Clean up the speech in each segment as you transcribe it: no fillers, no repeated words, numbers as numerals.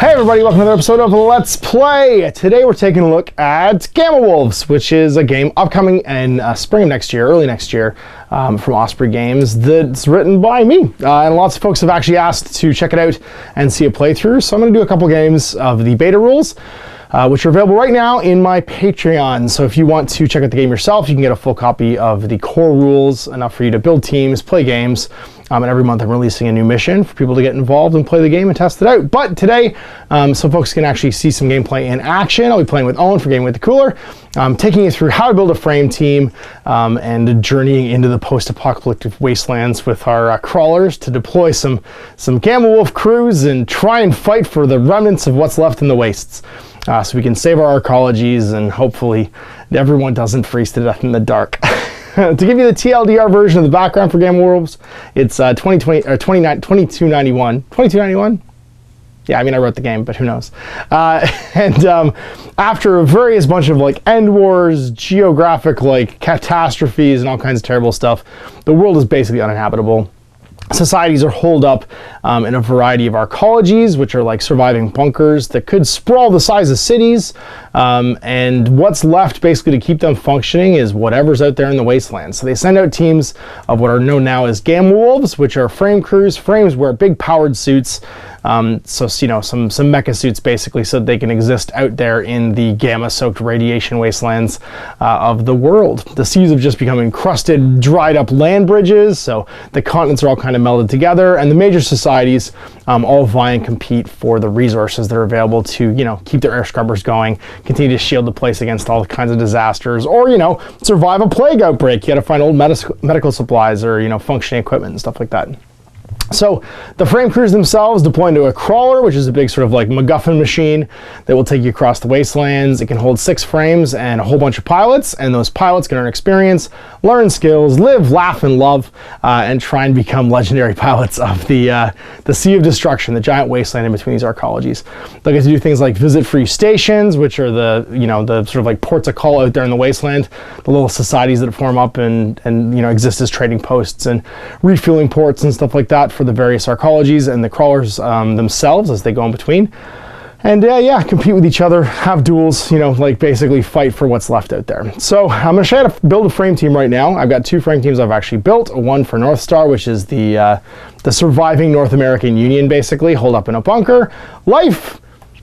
Hey everybody, welcome to another episode of Let's Play. Today we're taking a look at Gamma Wolves, which is a game upcoming in spring of next year, early next year, from Osprey Games that's written by me. And lots of folks have actually asked to check it out and see a playthrough, so I'm going to do a couple games of the beta rules, which are available right now in my Patreon. So if you want to check out the game yourself, you can get a full copy of the core rules, enough for you to build teams, play games, and every month I'm releasing a new mission for people to get involved and play the game and test it out. But today, so folks can actually see some gameplay in action, I'll be playing with Owen for Game with the Cooler, taking you through how to build a frame team and journeying into the post-apocalyptic wastelands with our crawlers to deploy some Gamma Wolf crews and try and fight for the remnants of what's left in the wastes. So we can save our arcologies and hopefully everyone doesn't freeze to death in the dark. To give you the TLDR version of the background for Gamma Wolves, it's 2291. 2291? Yeah, I mean, I wrote the game, but who knows? After a various bunch of like end wars, geographic like catastrophes, and all kinds of terrible stuff, the world is basically uninhabitable. Societies are holed up in a variety of arcologies, which are like surviving bunkers that could sprawl the size of cities. And what's left basically to keep them functioning is whatever's out there in the wasteland. So they send out teams of what are known now as Gamma Wolves, which are frame crews. Frames wear big powered suits. So, you know, some mecha suits basically so that they can exist out there in the gamma-soaked radiation wastelands of the world. The seas have just become encrusted, dried up land bridges, so the continents are all kind of melded together, and the major societies all vie and compete for the resources that are available to, you know, keep their air scrubbers going, continue to shield the place against all kinds of disasters, or, you know, survive a plague outbreak. You gotta find old medical supplies or, you know, functioning equipment and stuff like that. So the frame crews themselves deploy into a crawler, which is a big sort of like MacGuffin machine that will take you across the wastelands. It can hold 6 frames and a whole bunch of pilots, and those pilots can earn experience, learn skills, live, laugh, and love, and try and become legendary pilots of the Sea of Destruction, the giant wasteland in between these arcologies. They'll get to do things like visit free stations, which are the, you know, the sort of like ports of call out there in the wasteland, the little societies that form up and you know, exist as trading posts and refueling ports and stuff like that for the various arcologies and the crawlers themselves as they go in between. And yeah, compete with each other, have duels, you know, like basically fight for what's left out there. So I'm going to show you how to build a frame team right now. I've got 2 frame teams I've actually built. One for North Star, which is the surviving North American Union, basically, holed up in a bunker. Life,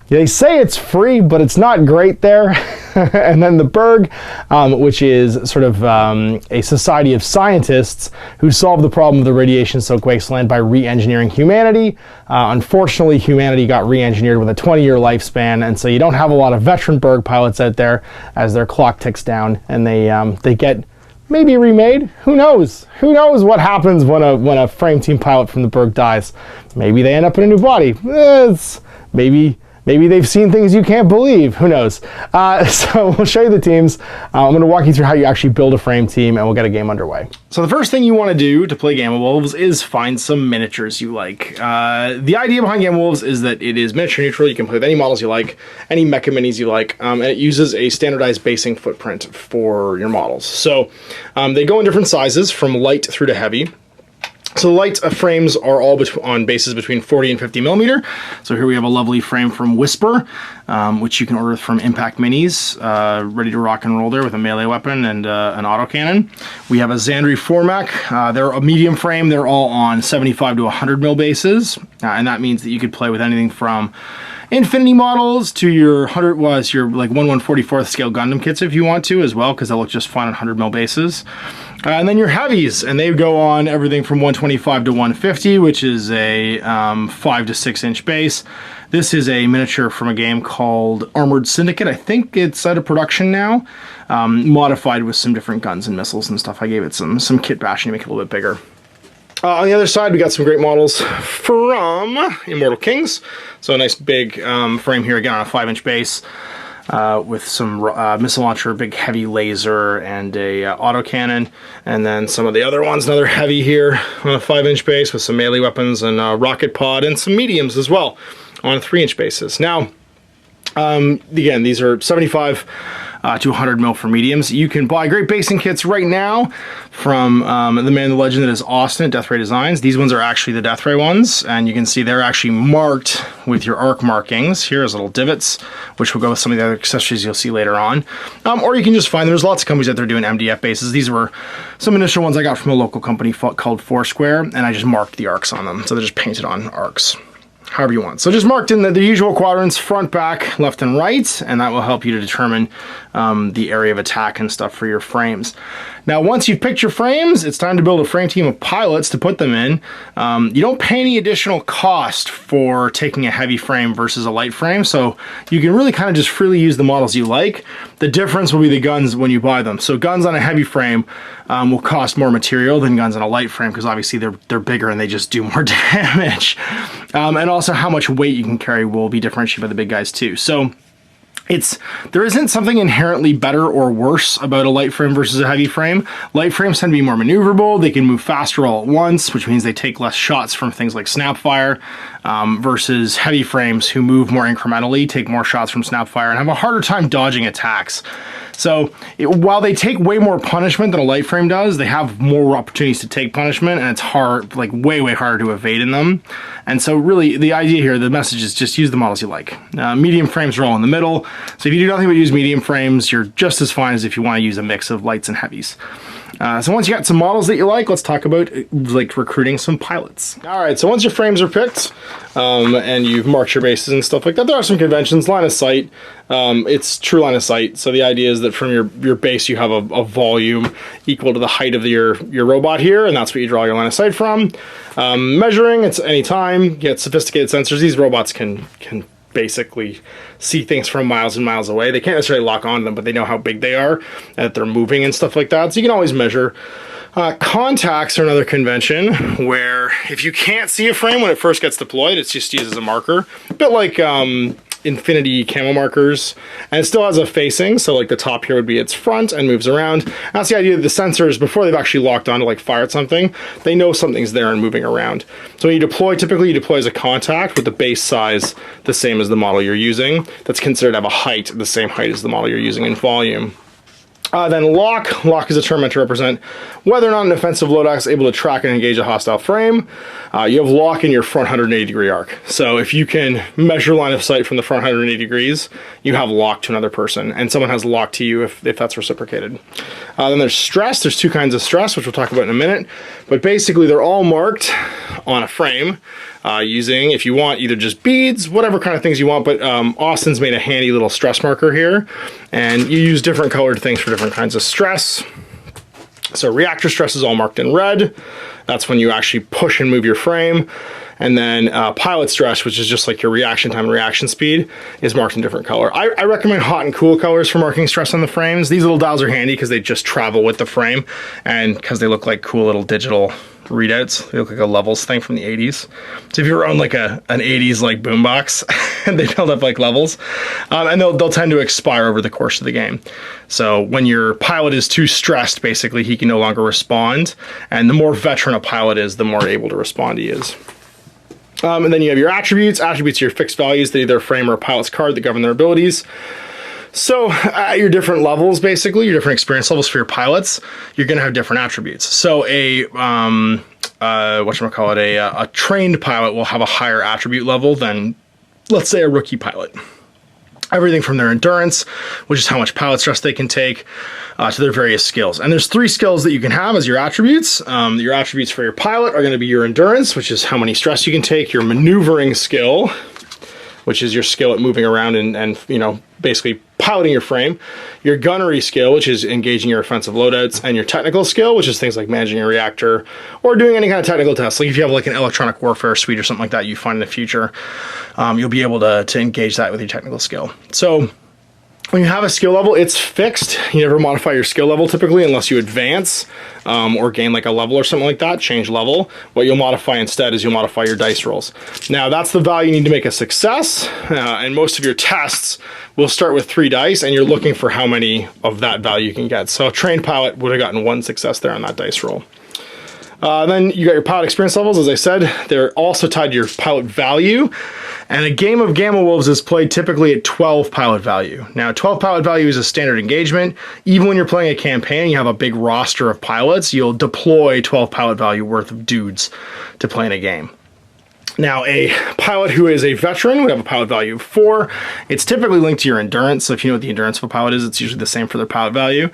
they say it's free, but it's not great there. And then the Berg, which is sort of a society of scientists who solve the problem of the radiation-soaked wasteland by re-engineering humanity. Unfortunately, humanity got re-engineered with a 20-year lifespan, and so you don't have a lot of veteran Berg pilots out there as their clock ticks down, and they get maybe remade. Who knows? Who knows what happens when a frame team pilot from the Berg dies? Maybe they end up in a new body. Maybe they've seen things you can't believe. Who knows? So we'll show you the teams. I'm going to walk you through how you actually build a frame team, and we'll get a game underway. So the first thing you want to do to play Gamma Wolves is find some miniatures you like. The idea behind Gamma Wolves is that it is miniature neutral. You can play with any models you like, any mecha minis you like, and it uses a standardized basing footprint for your models. So they go in different sizes from light through to heavy. So the light frames are all on bases between 40 and 50 millimeter. So here we have a lovely frame from Whisper, which you can order from Impact Minis, ready to rock and roll there with a melee weapon and an autocannon. We have a Zandri Formac. They're a medium frame. They're all on 75 to 100 mil bases, and that means that you could play with anything from Infinity models to your your like 1/144th scale Gundam kits if you want to as well, because they'll look just fine on 100 mil bases. And then your heavies, and they go on everything from 125 to 150, which is a 5 to 6 inch base. This is a miniature from a game called Armored Syndicate. I think it's out of production now, modified with some different guns and missiles and stuff. I gave it some kit bashing to make it a little bit bigger. On the other side, we got some great models from Immortal Kings. So a nice big frame here, again on a 5 inch base. With some missile launcher, big heavy laser, and a autocannon, and then some of the other ones, another heavy here on a 5 inch base with some melee weapons and a rocket pod, and some mediums as well on 3 inch bases. Now, again, these are 75 to 100 mil for mediums. You can buy great basing kits right now from the man, the legend that is Austin at Death Ray Designs. These ones are actually the Death Ray ones, and you can see they're actually marked with your arc markings. Here's little divots, which will go with some of the other accessories you'll see later on. Or you can just find, there's lots of companies out there doing MDF bases. These were some initial ones I got from a local company called Foursquare, and I just marked the arcs on them. So they're just painted on arcs, however you want. So just marked in the usual quadrants, front, back, left, and right, and that will help you to determine the area of attack and stuff for your frames. Now, once you've picked your frames, it's time to build a frame team of pilots to put them in. You don't pay any additional cost for taking a heavy frame versus a light frame, so you can really kind of just freely use the models you like. The difference will be the guns when you buy them. So guns on a heavy frame will cost more material than guns on a light frame, because obviously they're bigger and they just do more damage. And also how much weight you can carry will be differentiated by the big guys too. So there isn't something inherently better or worse about a light frame versus a heavy frame. Light frames tend to be more maneuverable. They can move faster all at once, which means they take less shots from things like snapfire, versus heavy frames who move more incrementally, take more shots from snapfire, and have a harder time dodging attacks. So while they take way more punishment than a light frame does, they have more opportunities to take punishment, and it's hard, like way harder to evade in them. And so really the idea here, the message is just use the models you like. Medium frames are all in the middle. So if you do nothing but use medium frames, you're just as fine as if you want to use a mix of lights and heavies. So once you got some models that you like, let's talk about like recruiting some pilots. All right, so once your frames are picked and you've marked your bases and stuff like that, there are some conventions. Line of sight, it's true line of sight. So the idea is that from your base, you have a volume equal to the height of your robot here, and that's what you draw your line of sight from. Measuring, it's any time. You get sophisticated sensors. These robots can basically see things from miles and miles away. They can't necessarily lock onto them, but they know how big they are and that they're moving and stuff like that. So you can always measure. Contacts are another convention where if you can't see a frame when it first gets deployed, it's just used as a marker. A bit like Infinity camo markers, and it still has a facing, so like the top here would be its front and moves around. That's the idea that the sensors, before they've actually locked on to like fire at something, they know something's there and moving around. So when you deploy, typically you deploy as a contact with the base size the same as the model you're using. That's considered to have a height the same height as the model you're using in volume. Then lock. Lock is a term meant to represent whether or not an offensive loadout is able to track and engage a hostile frame. You have lock in your front 180 degree arc. So if you can measure line of sight from the front 180 degrees, you have lock to another person, and someone has lock to you if that's reciprocated. Then there's stress. There's two kinds of stress, which we'll talk about in a minute. But basically, they're all marked on a frame using, if you want, either just beads, whatever kind of things you want, but Austin's made a handy little stress marker here, and you use different colored things for different kinds of stress. So reactor stress is all marked in red. That's when you actually push and move your frame. And then pilot stress, which is just like your reaction time and reaction speed, is marked in different color. I recommend hot and cool colors for marking stress on the frames. These little dials are handy because they just travel with the frame, and because they look like cool little digital readouts. They look like a levels thing from the 80s. So if you own like an 80s like boombox, and they build up like levels, and they'll tend to expire over the course of the game. So when your pilot is too stressed, basically he can no longer respond, and the more veteran a pilot is, the more able to respond he is. And then you have your attributes. Attributes are your fixed values that either a frame or a pilot's card that govern their abilities. So at your different levels, basically, your different experience levels for your pilots, you're going to have different attributes. So a trained pilot will have a higher attribute level than, let's say, a rookie pilot. Everything from their endurance, which is how much pilot stress they can take, to their various skills. And there's 3 skills that you can have as your attributes. Your attributes for your pilot are going to be your endurance, which is how many stress you can take, your maneuvering skill, which is your skill at moving around and basically piloting your frame, your gunnery skill, which is engaging your offensive loadouts, and your technical skill, which is things like managing a reactor or doing any kind of technical tests. Like if you have like an electronic warfare suite or something like that you find in the future, you'll be able to engage that with your technical skill. So when you have a skill level, it's fixed. You never modify your skill level typically unless you advance or gain like a level or something like that, change level. What you'll modify instead is you'll modify your dice rolls. Now that's the value you need to make a success, and most of your tests will start with 3 dice, and you're looking for how many of that value you can get. So a trained pilot would have gotten 1 success there on that dice roll. Then you got your pilot experience levels. As I said, they're also tied to your pilot value. And a game of Gamma Wolves is played typically at 12 pilot value. Now, 12 pilot value is a standard engagement. Even when you're playing a campaign and you have a big roster of pilots, you'll deploy 12 pilot value worth of dudes to play in a game. Now, a pilot who is a veteran would have a pilot value of 4. It's typically linked to your endurance, so if you know what the endurance of a pilot is, it's usually the same for their pilot value.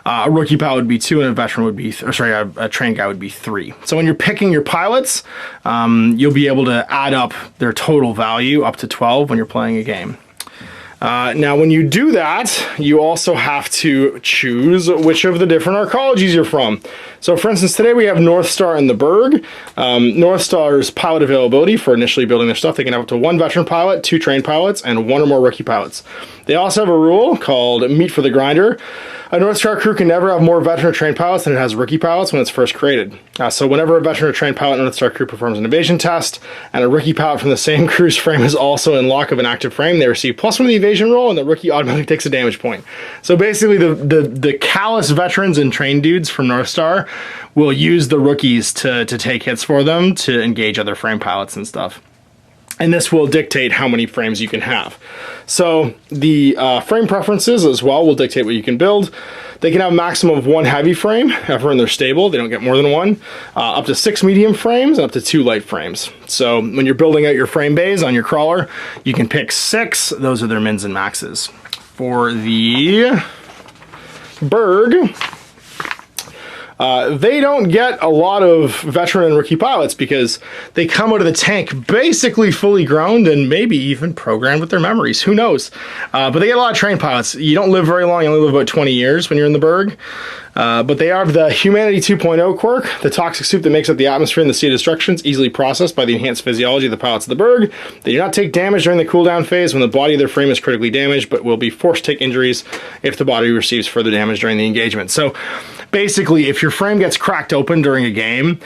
A rookie pilot would be 2, and a veteran would be, a trained guy would be 3. So when you're picking your pilots, you'll be able to add up their total value up to 12 when you're playing a game. Now, when you do that, you also have to choose which of the different arcologies you're from. So, for instance, today we have North Star and the Berg. North Star's pilot availability for initially building their stuff, they can have up to 1 veteran pilot, 2 trained pilots, and 1 or more rookie pilots. They also have a rule called Meat for the Grinder. A North Star crew can never have more veteran or trained pilots than it has rookie pilots when it's first created. So whenever a veteran or trained pilot in a North Star crew performs an evasion test, and a rookie pilot from the same crew's frame is also in lock of an active frame, they receive +1 to the evasion roll, and the rookie automatically takes a damage point. So basically, the callous veterans and trained dudes from North Star will use the rookies to take hits for them to engage other frame pilots and stuff. And this will dictate how many frames you can have. So the frame preferences as well will dictate what you can build. They can have a maximum of 1 heavy frame ever in their stable. They don't get more than 1. Up to 6 medium frames and up to 2 light frames. So when you're building out your frame bays on your crawler, you can pick 6. Those are their mins and maxes. For the Berg, they don't get a lot of veteran and rookie pilots because they come out of the tank basically fully grown and maybe even programmed with their memories. Who knows? But they get a lot of trained pilots. You don't live very long. You only live about 20 years when you're in the Berg. But they have the Humanity 2.0 quirk, the toxic soup that makes up the atmosphere in the Sea of Destruction, is easily processed by the enhanced physiology of the pilots of the Berg. They do not take damage during the cooldown phase when the body of their frame is critically damaged, but will be forced to take injuries if the body receives further damage during the engagement. So basically, if your frame gets cracked open during a game,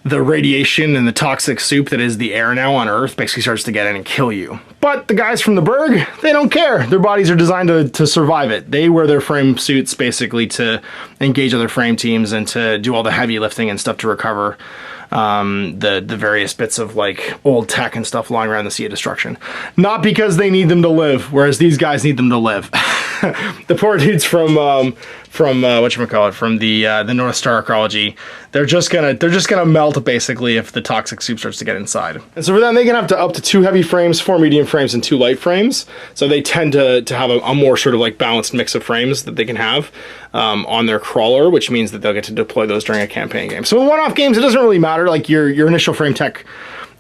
the radiation and the toxic soup that is the air now on Earth basically starts to get in and kill you. But the guys from the Berg, they don't care. Their bodies are designed to survive it. They wear their frame suits basically to engage other frame teams and to do all the heavy lifting and stuff to recover the various bits of like old tech and stuff lying around the Sea of Destruction. Not because they need them to live, whereas these guys need them to live. The poor dudes from whatchamacallit, from the North Star arcology, they're just gonna melt basically if the toxic soup starts to get inside. And so for them, they can have up to 2 heavy frames, 4 medium frames, and 2 light frames. So they tend to have a more sort of like balanced mix of frames that they can have on their crawler, which means that they'll get to deploy those during a campaign game. So in one-off games, it doesn't really matter. Like your initial frame tech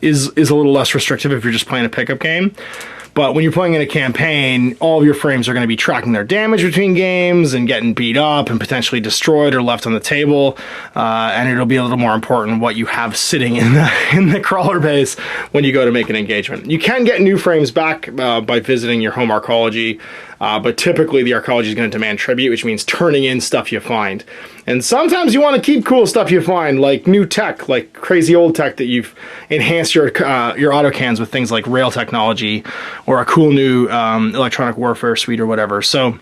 is a little less restrictive if you're just playing a pickup game. But when you're playing in a campaign, all of your frames are going to be tracking their damage between games and getting beat up and potentially destroyed or left on the table. And it'll be a little more important what you have sitting in the crawler base when you go to make an engagement. You can get new frames back by visiting your home arcology, but typically the arcology is going to demand tribute, which means turning in stuff you find. And sometimes you want to keep cool stuff you find, like new tech, like crazy old tech that you've enhanced your autocans with things like rail technology or a cool new electronic warfare suite or whatever. So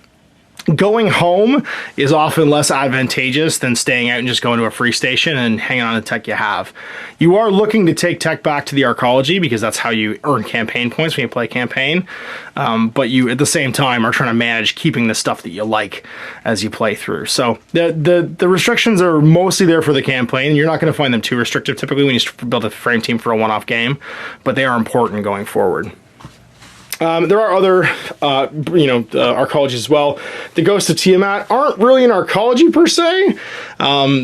going home is often less advantageous than staying out and just going to a free station and hanging on to tech you have. You are looking to take tech back to the arcology because that's how you earn campaign points when you play campaign. But you, at the same time, are trying to manage keeping the stuff that you like as you play through. So the restrictions are mostly there for the campaign. You're not going to find them too restrictive typically when you build a frame team for a one-off game, but they are important going forward. There are other, arcologies as well. The Ghosts of Tiamat aren't really an arcology per se.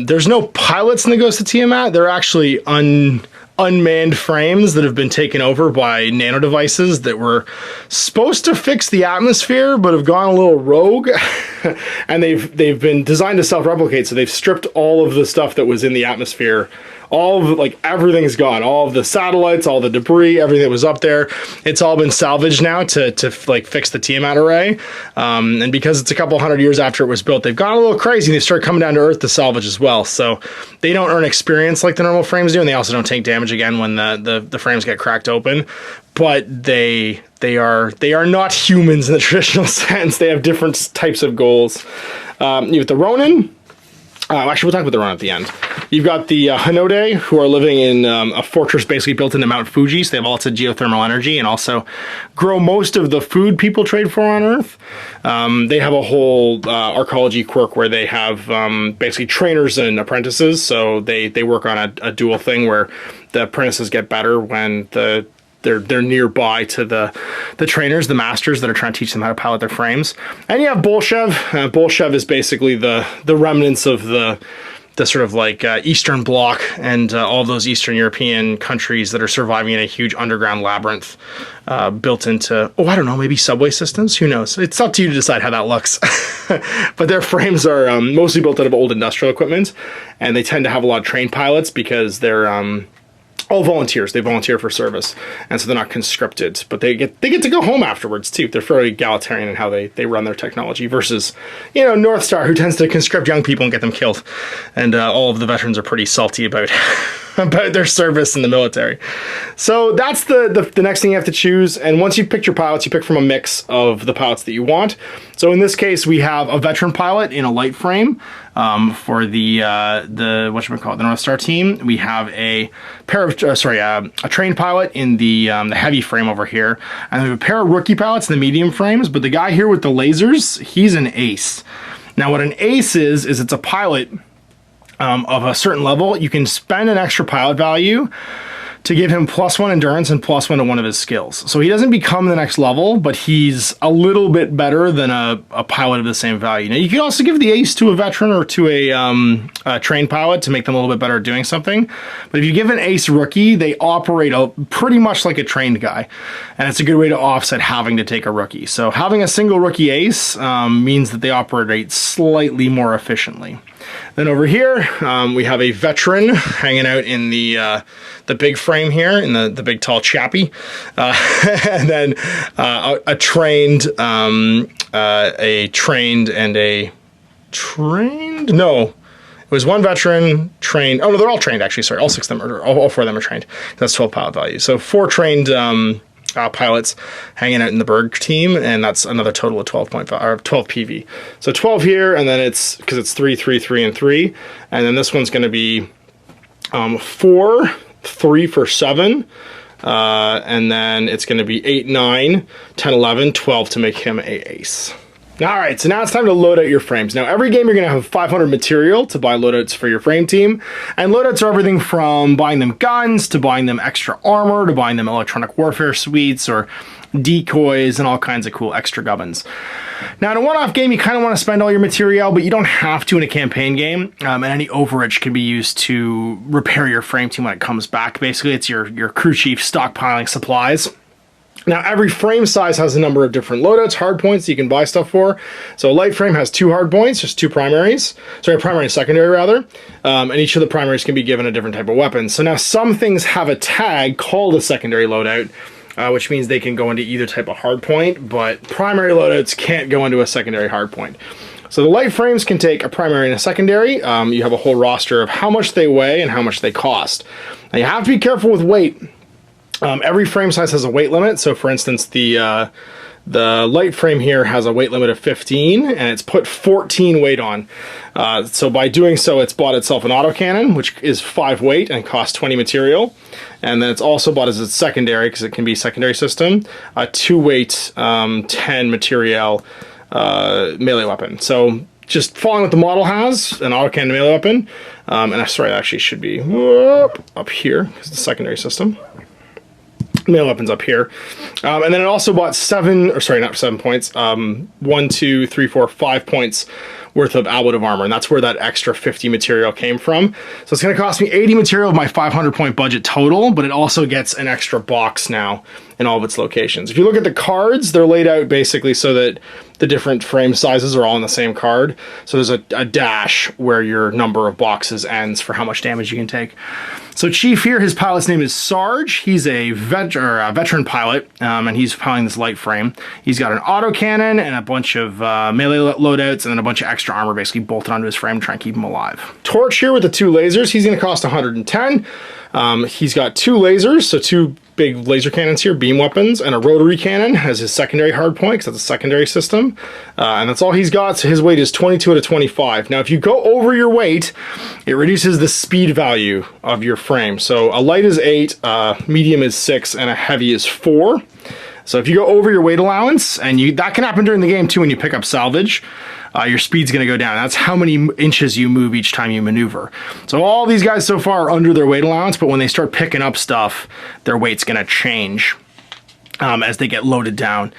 There's no pilots in the Ghosts of Tiamat. They're actually unmanned frames that have been taken over by nano devices that were supposed to fix the atmosphere, but have gone a little rogue. And they've been designed to self-replicate, so they've stripped all of the stuff that was in the atmosphere. All of everything's gone. All of the satellites, all the debris, everything that was up there, it's all been salvaged now to fix the Tiamat array. And because it's a couple hundred years after it was built, they've gone a little crazy and they've started coming down to Earth to salvage as well. So they don't earn experience like the normal frames do, and they also don't take damage again when the frames get cracked open. But they are not humans in the traditional sense. They have different types of goals. You have the Ronin. Actually, we'll talk about the run at the end. You've got the Hinode, who are living in a fortress basically built into Mount Fuji, so they have lots of geothermal energy and also grow most of the food people trade for on Earth. They have a whole arcology quirk where they have basically trainers and apprentices, so they work on a dual thing where the apprentices get better when they're nearby to the trainers, the masters that are trying to teach them how to pilot their frames. And you have Bolshev. Bolshev is basically the remnants of the sort of like Eastern Bloc and all those Eastern European countries that are surviving in a huge underground labyrinth built into, I don't know, maybe subway systems? Who knows? It's up to you to decide how that looks. But their frames are mostly built out of old industrial equipment, and they tend to have a lot of trained pilots because they're all volunteers. They volunteer for service, and so they're not conscripted, but they get to go home afterwards too. They're fairly egalitarian in how they run their technology versus, North Star, who tends to conscript young people and get them killed, and all of the veterans are pretty salty about about their service in the military. So that's the next thing you have to choose. And once you've picked your pilots, you pick from a mix of the pilots that you want. So in this case, we have a veteran pilot in a light frame for the the North Star team. We have a pair of a trained pilot in the heavy frame over here, and we have a pair of rookie pilots in the medium frames. But the guy here with the lasers, he's an ace. Now, what an ace is it's a pilot of a certain level. You can spend an extra pilot value to give him +1 endurance and +1 to one of his skills. So he doesn't become the next level, but he's a little bit better than a pilot of the same value. Now, you can also give the ace to a veteran or to a trained pilot to make them a little bit better at doing something. But if you give an ace rookie, they operate pretty much like a trained guy. And it's a good way to offset having to take a rookie. So having a single rookie ace means that they operate slightly more efficiently. Then over here, we have a veteran hanging out in the big frame here, in the big tall chappy, and then a trained, and a trained. No, it was one veteran trained. Oh no, they're all trained actually. Sorry, all 6 of them are, all 4 of them are trained. That's 12 pilot value. So 4 trained pilots hanging out in the Berg team, and that's another total of 12 PV. So 12 here, and then it's because it's 3, 3, 3, and 3, and then this one's going to be 4, 3 for 7, and then it's going to be 8, 9, 10, 11, 12 to make him a ace. All right, so now it's time to load out your frames. Now, every game you're going to have 500 material to buy loadouts for your frame team, and loadouts are everything from buying them guns, to buying them extra armor, to buying them electronic warfare suites, or decoys, and all kinds of cool extra gubbins. Now, in a one-off game, you kind of want to spend all your material, but you don't have to in a campaign game, and any overage can be used to repair your frame team when it comes back. Basically, it's your crew chief stockpiling supplies. Now, every frame size has a number of different loadouts, hard points that you can buy stuff for. So a light frame has 2 hard points, just 2 primaries. Sorry, primary and secondary, rather. And each of the primaries can be given a different type of weapon. So now some things have a tag called a secondary loadout, which means they can go into either type of hard point, but primary loadouts can't go into a secondary hard point. So the light frames can take a primary and a secondary. You have a whole roster of how much they weigh and how much they cost. Now, you have to be careful with weight. Every frame size has a weight limit. So for instance, the light frame here has a weight limit of 15, and it's put 14 weight on. So by doing so, it's bought itself an autocannon, which is 5 weight and costs 20 material. And then it's also bought as its secondary, because it can be secondary system, a 2 weight, 10 material melee weapon. So just following what the model has, an autocannon melee weapon. And I'm sorry, it actually should be up here, because it's a secondary system. Melee weapons up here. And then it also bought 7 points, 1, 2, 3, 4, 5 points worth of ablative armor, and that's where that extra 50 material came from. So it's going to cost me 80 material of my 500 point budget total, but it also gets an extra box now in all of its locations. If you look at the cards, they're laid out basically so that the different frame sizes are all in the same card. So there's a dash where your number of boxes ends for how much damage you can take. So Chief here, his pilot's name is Sarge. He's a veteran pilot, and he's piloting this light frame. He's got an autocannon and a bunch of melee loadouts, and then a bunch of extra armor basically bolted onto his frame to try and keep him alive. Torch here with the 2 lasers, he's going to cost 110. He's got 2 lasers, so 2 big laser cannons here, beam weapons, and a rotary cannon as his secondary hard point, because that's a secondary system. And that's all he's got, so his weight is 22 out of 25. Now, if you go over your weight, it reduces the speed value of your frame. So a light is 8, medium is 6, and a heavy is 4. So if you go over your weight allowance, and that can happen during the game too when you pick up salvage, your speed's going to go down. That's how many inches you move each time you maneuver. So all these guys so far are under their weight allowance, but when they start picking up stuff, their weight's going to change as they get loaded down.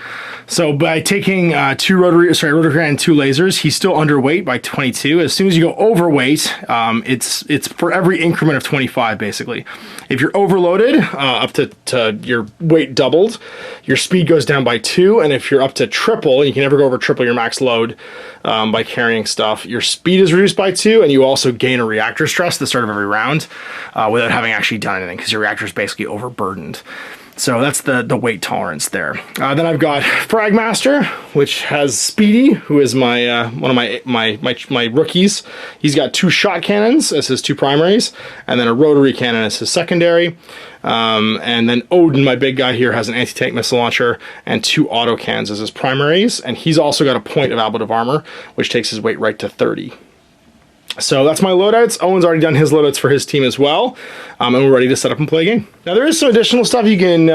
So by taking rotary cannon and 2 lasers, he's still underweight by 22. As soon as you go overweight, it's for every increment of 25, basically. If you're overloaded, up to your weight doubled, your speed goes down by 2. And if you're up to triple, and you can never go over triple your max load by carrying stuff, your speed is reduced by 2, and you also gain a reactor stress at the start of every round without having actually done anything, because your reactor is basically overburdened. So that's the weight tolerance there. Then I've got Fragmaster, which has Speedy, who is my one of my rookies. He's got 2 shot cannons as his 2 primaries, and then a rotary cannon as his secondary. And then Odin, my big guy here, has an anti-tank missile launcher and 2 auto cans as his primaries, and he's also got a point of ablative armor, which takes his weight right to 30. So that's my loadouts. Owen's already done his loadouts for his team as well, and we're ready to set up and play a game. Now there is some additional stuff you can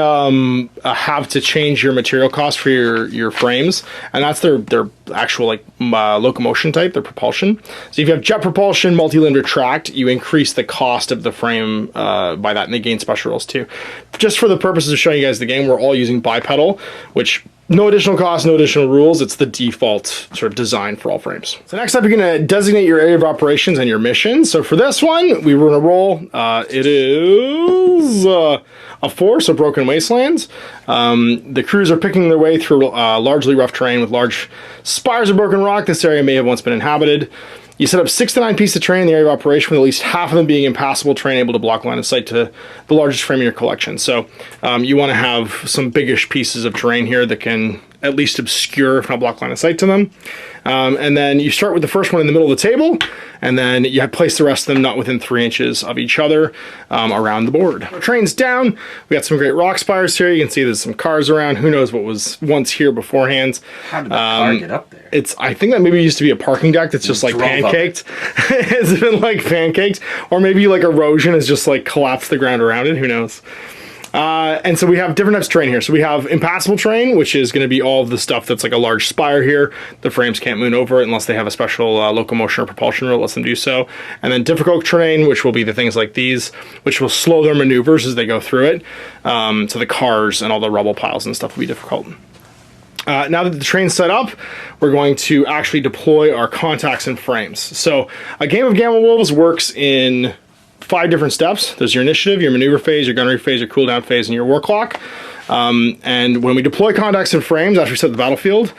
have to change your material cost for your frames, and that's their actual locomotion type, their propulsion. So if you have jet propulsion, multi-limbed or tracked, you increase the cost of the frame by that, and they gain special rules too. Just for the purposes of showing you guys the game, we're all using bipedal, which no additional cost, no additional rules. It's the default sort of design for all frames. So next up, you're going to designate your area of operations and your mission. So for this one, we were going to roll. It is a 4, so Broken Wastelands. The crews are picking their way through largely rough terrain with large spires of broken rock. This area may have once been inhabited. You set up 6 to 9 pieces of terrain in the area of operation, with at least half of them being impassable terrain able to block line of sight to the largest frame in your collection. So you want to have some biggish pieces of terrain here that can at least obscure, if not block line of sight to them. And then you start with the first one in the middle of the table, and then you place the rest of them not within 3 inches of each other around the board. Our train's down. We got some great rock spires here. You can see there's some cars around. Who knows what was once here beforehand. How did the car get up there? I think that maybe used to be a parking deck that's just like pancaked. It's been like pancaked. Or maybe like erosion has just like collapsed the ground around it. Who knows? And so we have different types of terrain here. So we have impassable terrain, which is going to be all of the stuff that's like a large spire here. The frames can't moon over it unless they have a special locomotion or propulsion rule that lets them do so. And then difficult terrain, which will be the things like these, which will slow their maneuvers as they go through it. So the cars and all the rubble piles and stuff will be difficult. Now that the train's set up, we're going to actually deploy our contacts and frames. So a game of Gamma Wolves works in 5 different steps. There's your initiative, your maneuver phase, your gunnery phase, your cooldown phase, and your war clock. And when we deploy contacts and frames after we set the battlefield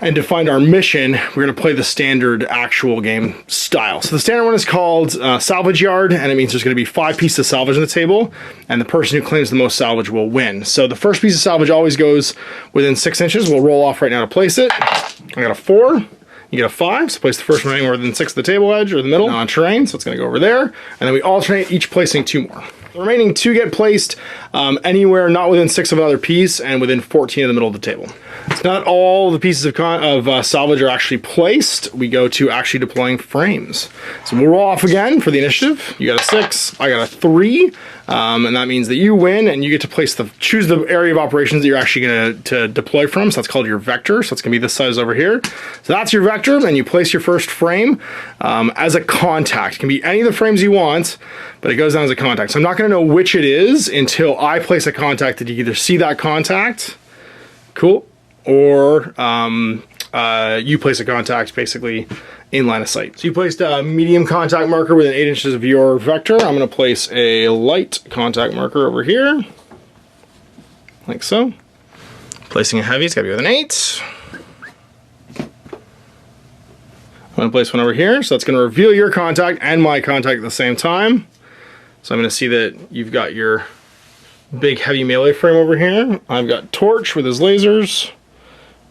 and define our mission, we're going to play the standard actual game style. So the standard one is called Salvage Yard, and it means there's going to be 5 pieces of salvage on the table, and the person who claims the most salvage will win. So the first piece of salvage always goes within 6 inches. We'll roll off right now to place it. I got a 4. You get a 5, so place the first one anywhere within 6 of the table edge or the middle on terrain, so it's going to go over there. And then we alternate, each placing 2 more. The remaining 2 get placed anywhere not within 6 of another piece and within 14 of the middle of the table. So not all the pieces of salvage are actually placed. We go to actually deploying frames. So we'll roll off again for the initiative. You got a 6, I got a 3, and that means that you win, and you get to choose the area of operations that you're actually going to deploy from. So that's called your vector. So it's going to be this size over here. So that's your vector, and you place your first frame as a contact. It can be any of the frames you want, but it goes down as a contact. So I'm not going to know which it is until I place a contact that you either see that contact, cool, or you place a contact basically in line of sight. So you placed a medium contact marker within 8 inches of your vector. I'm going to place a light contact marker over here, like so. Placing a heavy, it's got to be with an 8. I'm going to place one over here, so that's going to reveal your contact and my contact at the same time. So I'm going to see that you've got your big heavy melee frame over here. I've got Torch with his lasers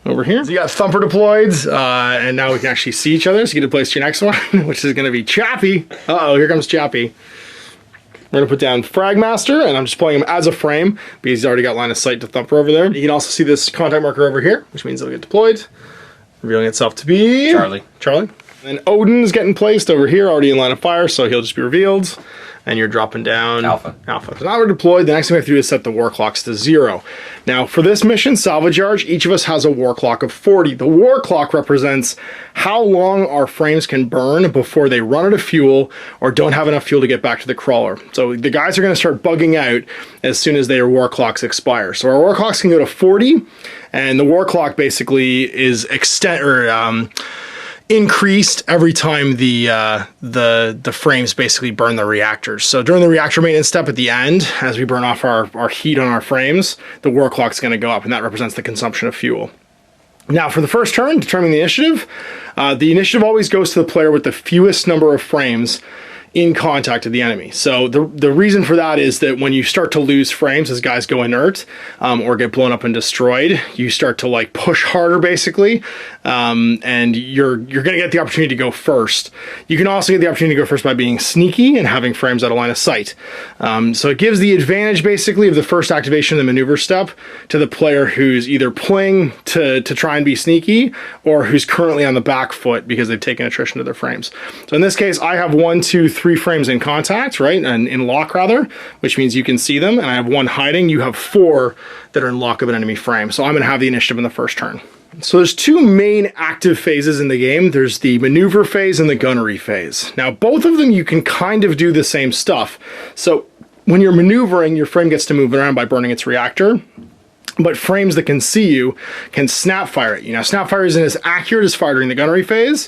over here. So you got Thumper deployed, and now we can actually see each other. So you get to place your next one, which is going to be Chappie. Uh-oh, here comes Chappie. We're gonna put down Fragmaster, and I'm just playing him as a frame because he's already got line of sight to Thumper over there. You can also see this contact marker over here, which means it'll get deployed, revealing itself to be Charlie. And Odin's getting placed over here, already in line of fire, so he'll just be revealed. And you're dropping down Alpha. So now we're deployed. The next thing we have to do is set the war clocks to 0. Now for this mission, Salvage Yard, each of us has a war clock of 40. The war clock represents how long our frames can burn before they run out of fuel or don't have enough fuel to get back to the crawler. So the guys are going to start bugging out as soon as their war clocks expire. So our war clocks can go to 40, and the war clock basically is increased every time the frames basically burn the reactors. So during the reactor maintenance step at the end, as we burn off our heat on our frames, the war clock's going to go up, and that represents the consumption of fuel. Now for the first turn, determining the initiative always goes to the player with the fewest number of frames in contact with the enemy. So the reason for that is that when you start to lose frames as guys go inert or get blown up and destroyed, you start to like push harder basically, and you're gonna get the opportunity to go first. You can also get the opportunity to go first by being sneaky and having frames out of line of sight. So it gives the advantage basically of the first activation of the maneuver step to the player who's either playing to try and be sneaky or who's currently on the back foot because they've taken attrition to their frames. So in this case, I have 1, 2, 3 frames in contact, right? And in lock rather, which means you can see them. And I have 1 hiding. You have 4 that are in lock of an enemy frame. So I'm going to have the initiative in the first turn. So there's 2 main active phases in the game. There's the maneuver phase and the gunnery phase. Now, both of them, you can kind of do the same stuff. So when you're maneuvering, your frame gets to move around by burning its reactor. But frames that can see you can snap fire at you. Now, snap fire isn't as accurate as fire during the gunnery phase,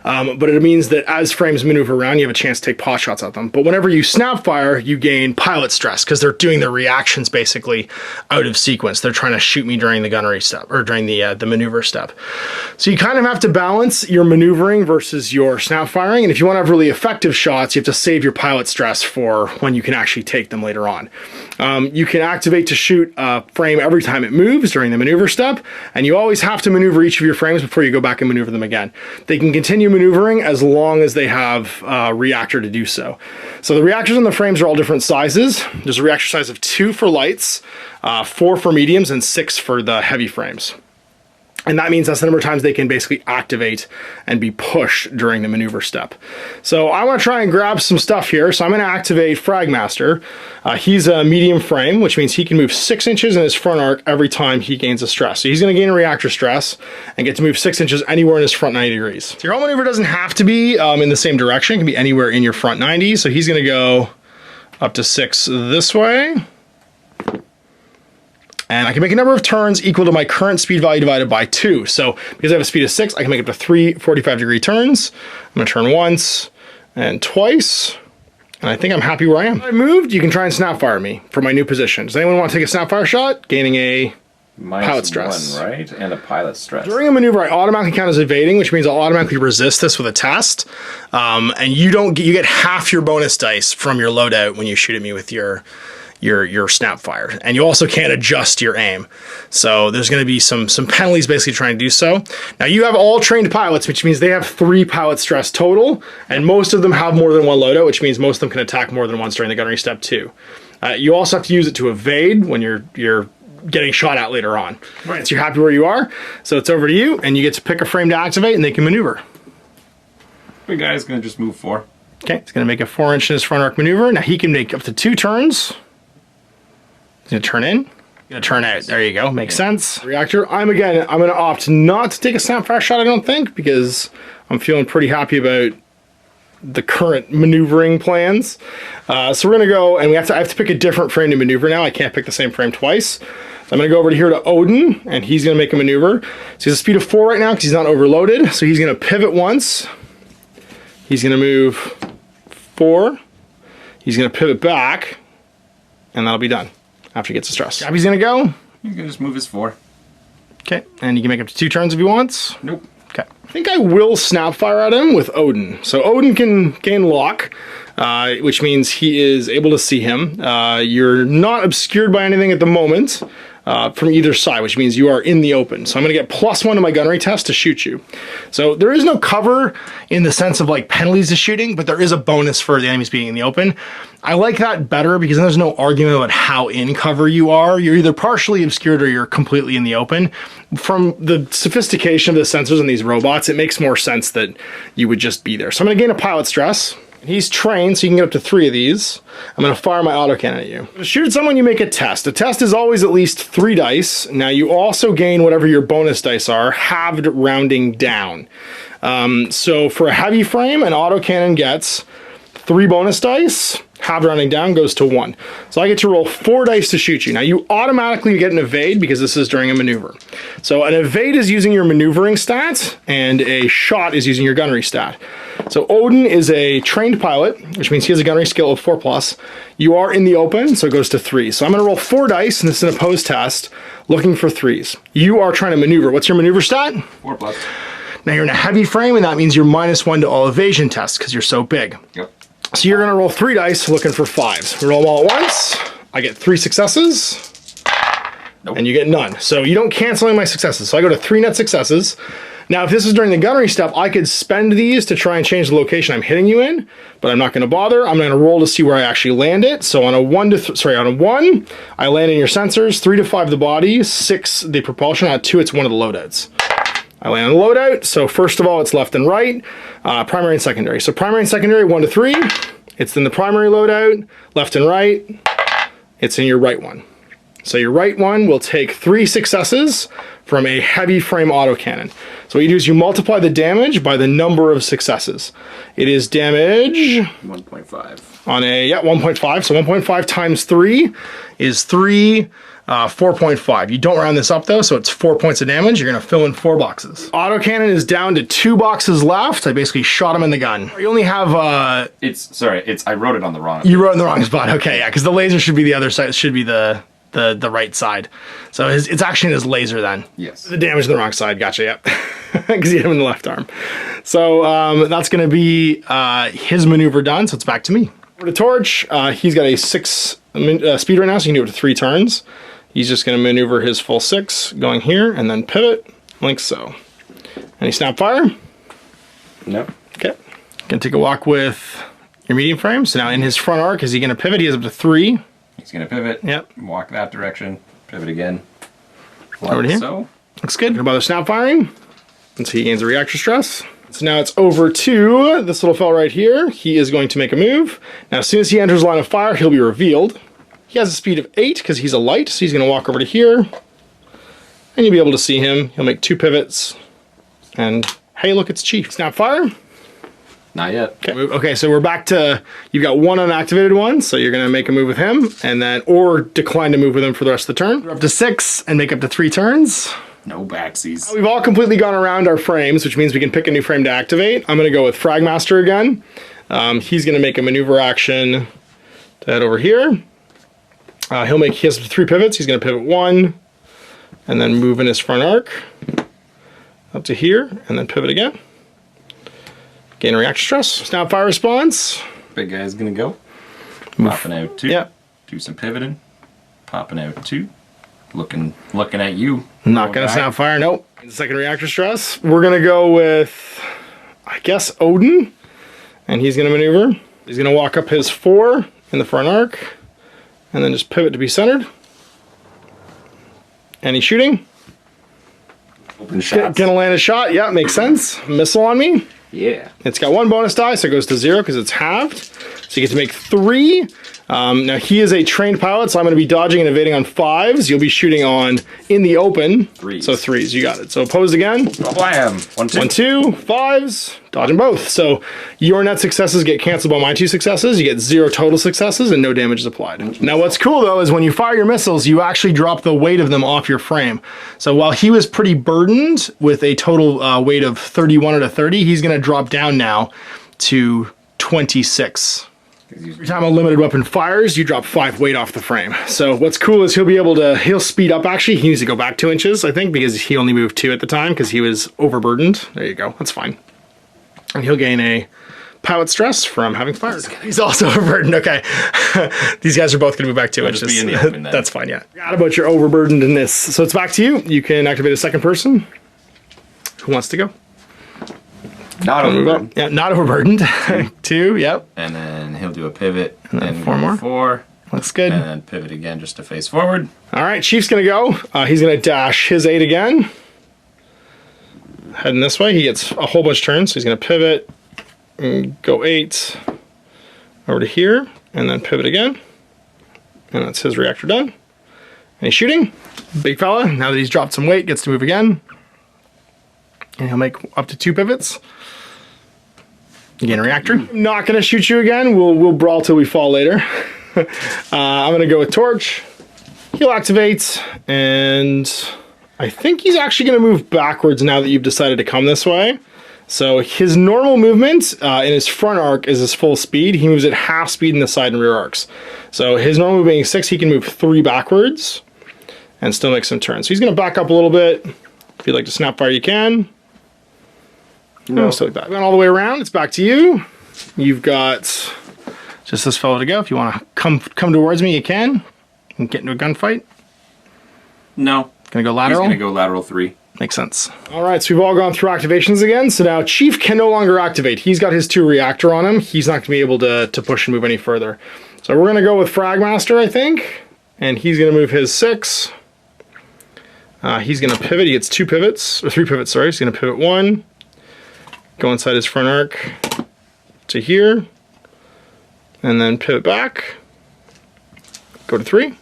but it means that as frames maneuver around, you have a chance to take pot shots at them. But whenever you snap fire, you gain pilot stress because they're doing their reactions basically out of sequence. They're trying to shoot me during the gunnery step or during the maneuver step. So you kind of have to balance your maneuvering versus your snap firing. And if you want to have really effective shots, you have to save your pilot stress for when you can actually take them later on. You can activate to shoot a frame every time it moves during the maneuver step, and you always have to maneuver each of your frames before you go back and maneuver them again. They can continue maneuvering as long as they have a reactor to do so. So the reactors on the frames are all different sizes. There's a reactor size of 2 for lights, 4 for mediums, and 6 for the heavy frames. And that means that's the number of times they can basically activate and be pushed during the maneuver step. So I want to try and grab some stuff here. So I'm going to activate Fragmaster. He's a medium frame, which means he can move 6 inches in his front arc every time he gains a stress. So he's going to gain a reactor stress and get to move 6 inches anywhere in his front 90 degrees. So your whole maneuver doesn't have to be in the same direction. It can be anywhere in your front 90. So he's going to go up to 6 this way. And I can make a number of turns equal to my current speed value divided by 2. So because I have a speed of 6, I can make up to 3 45-degree turns. I'm going to turn once and twice. And I think I'm happy where I am. If I moved, you can try and snap fire me for my new position. Does anyone want to take a snap fire shot? Gaining a pilot stress. -1, right? And a pilot stress. During a maneuver, I automatically count as evading, which means I'll automatically resist this with a test. And you get half your bonus dice from your loadout when you shoot at me with your snap fire, and you also can't adjust your aim. So there's going to be some penalties basically trying to do so. Now you have all trained pilots, which means they have 3 pilot stress total, and most of them have more than 1 loadout, which means most of them can attack more than once during the gunnery step too. You also have to use it to evade when you're getting shot at later on. Right. So you're happy where you are, so it's over to you, and you get to pick a frame to activate, and they can maneuver. The guy's going to just move 4. Okay, he's going to make a 4-inch in his front arc maneuver. Now he can make up to 2 turns. He's gonna turn in, gonna turn out. There you go, makes sense. Reactor, I'm gonna opt not to take a snap fire shot, I don't think, because I'm feeling pretty happy about the current maneuvering plans. So we're gonna go, and I have to pick a different frame to maneuver now. I can't pick the same frame twice. So I'm gonna go over here to Odin, and he's gonna make a maneuver. So he has a speed of 4 right now because he's not overloaded. So he's gonna pivot once. He's gonna move 4. He's gonna pivot back, and that'll be done. After he gets a stress. Gabby's gonna go. You can just move his 4. Okay, and you can make up to 2 turns if he wants. Nope. Okay. I think I will snap fire at him with Odin. So Odin can gain lock, which means he is able to see him. You're not obscured by anything at the moment, from either side, which means you are in the open. So I'm going to get +1 to my gunnery test to shoot you. So there is no cover in the sense of like penalties to shooting, but there is a bonus for the enemies being in the open. I like that better because then there's no argument about how in cover you are. You're either partially obscured or you're completely in the open. From the sophistication of the sensors on these robots, it makes more sense that you would just be there. So I'm going to gain a pilot stress. He's trained, so you can get up to 3 of these. I'm going to fire my autocannon at you. To shoot at someone, you make a test. A test is always at least 3 dice. Now, you also gain whatever your bonus dice are, halved rounding down. So for a heavy frame, an autocannon gets 3 bonus dice. Halved rounding down goes to 1. So I get to roll 4 dice to shoot you. Now, you automatically get an evade because this is during a maneuver. So an evade is using your maneuvering stat, and a shot is using your gunnery stat. So Odin is a trained pilot, which means he has a gunnery skill of 4+. You are in the open, so it goes to 3. So I'm going to roll 4 dice, and this is an opposed test, looking for 3s. You are trying to maneuver. What's your maneuver stat? 4+. Now you're in a heavy frame, and that means you're -1 to all evasion tests because you're so big. Yep. So you're going to roll 3 dice looking for 5s. We roll them all at once. I get 3 successes. Nope. And you get none. So you don't cancel any of my successes. So I go to 3 net successes. Now, if this is during the gunnery step, I could spend these to try and change the location I'm hitting you in, but I'm not going to bother. I'm going to roll to see where I actually land it. So on a 1, I land in your sensors. 3 to 5 the body, 6 the propulsion. On 2, it's one of the loadouts. I land on the loadout. So first of all, it's left and right, primary and secondary. So primary and secondary, 1 to 3. It's in the primary loadout, left and right. It's in your right one. So your right one will take 3 successes from a heavy frame autocannon. So what you do is you multiply the damage by the number of successes. It is damage 1.5. on a 1.5. So 1.5 times 3 is 3. 4.5. You don't round this up though, so it's 4 points of damage. You're gonna fill in 4 boxes. Autocannon is down to 2 boxes left. I basically shot him in the gun. You only have I wrote it on the wrong. You wrote in the wrong spot. Okay, yeah, because the laser should be the other side. It should be the right side. So it's actually in his laser then. Yes. The damage on the wrong side. Gotcha. Yep. Because he hit him in the left arm. So that's gonna be his maneuver done. So it's back to me. For the torch, he's got a 6 speed right now, so you can do it to 3 turns. He's just going to maneuver his full 6, going here, and then pivot, like so. Any snap fire? No. Okay. Going to take a walk with your medium frame. So now in his front arc, is he going to pivot? He has up to 3. He's going to pivot. Yep. Walk that direction. Pivot again. Over to here. So. Looks good. Going to bother snap firing. And so he gains a reactor stress. So now it's over to this little fella right here. He is going to make a move. Now as soon as he enters line of fire, he'll be revealed. He has a speed of 8 because he's a light, so he's going to walk over to here. And you'll be able to see him. He'll make 2 pivots. And hey, look, it's Chief. Snap fire. Not yet. Okay, so we're back to, you've got 1 unactivated one, so you're going to make a move with him, and then, or decline to move with him for the rest of the turn. We're up to 6 and make up to 3 turns. No backsies. We've all completely gone around our frames, which means we can pick a new frame to activate. I'm going to go with Fragmaster again. He's going to make a maneuver action to head over here. He has 3 pivots. He's going to pivot 1, and then move in his front arc up to here, and then pivot again. Gain a reactor stress. Snap fire response. Big guy's going to go. Popping out 2. Yep. Do some pivoting. Popping out 2. Looking at you. Not going to snap fire. Nope. Second reactor stress. We're going to go with, I guess, Odin, and he's going to maneuver. He's going to walk up his 4 in the front arc. And then just pivot to be centered. And he's shooting. Open shots. Gonna land a shot. Yeah, makes sense. Missile on me. Yeah. It's got 1 bonus die, so it goes to 0 because it's halved. So you get to make 3. Now he is a trained pilot, so I'm going to be dodging and evading on 5s. You'll be shooting on in the open. 3s. So 3s, you got it. So opposed again. Blam. 1, 2. 1, 2, 5s. Dodging both. So your net successes get canceled by my 2 successes. You get 0 total successes and no damage is applied. Now what's cool though is when you fire your missiles, you actually drop the weight of them off your frame. So while he was pretty burdened with a total weight of 31 out of 30, he's going to drop down now to 26. Every time a limited weapon fires, you drop 5 weight off the frame. So what's cool is he'll speed up actually. He needs to go back 2 inches, I think, because he only moved 2 at the time because he was overburdened. There you go, that's fine. And he'll gain a pilot stress from having fired. He's also overburdened. Okay. These guys are both going to move back too. We'll just be in the open then. That's fine, yeah. Forgot about your overburdenedness. So it's back to you. You can activate a second person. Who wants to go? Not overburdened. Yeah, not overburdened. 2, yep. And then he'll do a pivot. And then 4 more. 4. Looks good. And then pivot again just to face forward. All right, Chief's going to go. He's going to dash his 8 again. Heading this way. He gets a whole bunch of turns. So he's going to pivot and go 8 over to here. And then pivot again. And that's his reactor done. And he's shooting. Big fella, now that he's dropped some weight, gets to move again. And he'll make up to 2 pivots. Again, reactor. Not going to shoot you again. We'll brawl till we fall later. I'm going to go with Torch. He'll activate, and I think he's actually going to move backwards now that you've decided to come this way. So his normal movement in his front arc is his full speed. He moves at half speed in the side and rear arcs. So his normal movement being 6, he can move 3 backwards and still make some turns. So he's going to back up a little bit. If you'd like to snap fire, you can. No, still like that. Going all the way around, it's back to you. You've got just this fellow to go. If you want to come towards me, you can. And get into a gunfight. No. Gonna go lateral? He's gonna go lateral 3. Makes sense. All right, so we've all gone through activations again. So now Chief can no longer activate. He's got his 2 reactor on him. He's not gonna be able to push and move any further. So we're gonna go with Fragmaster, I think. And he's gonna move his 6. He's gonna pivot. He gets 2 pivots, or 3 pivots, sorry. He's gonna pivot 1. Go inside his front arc to here, and then pivot back, go to 3.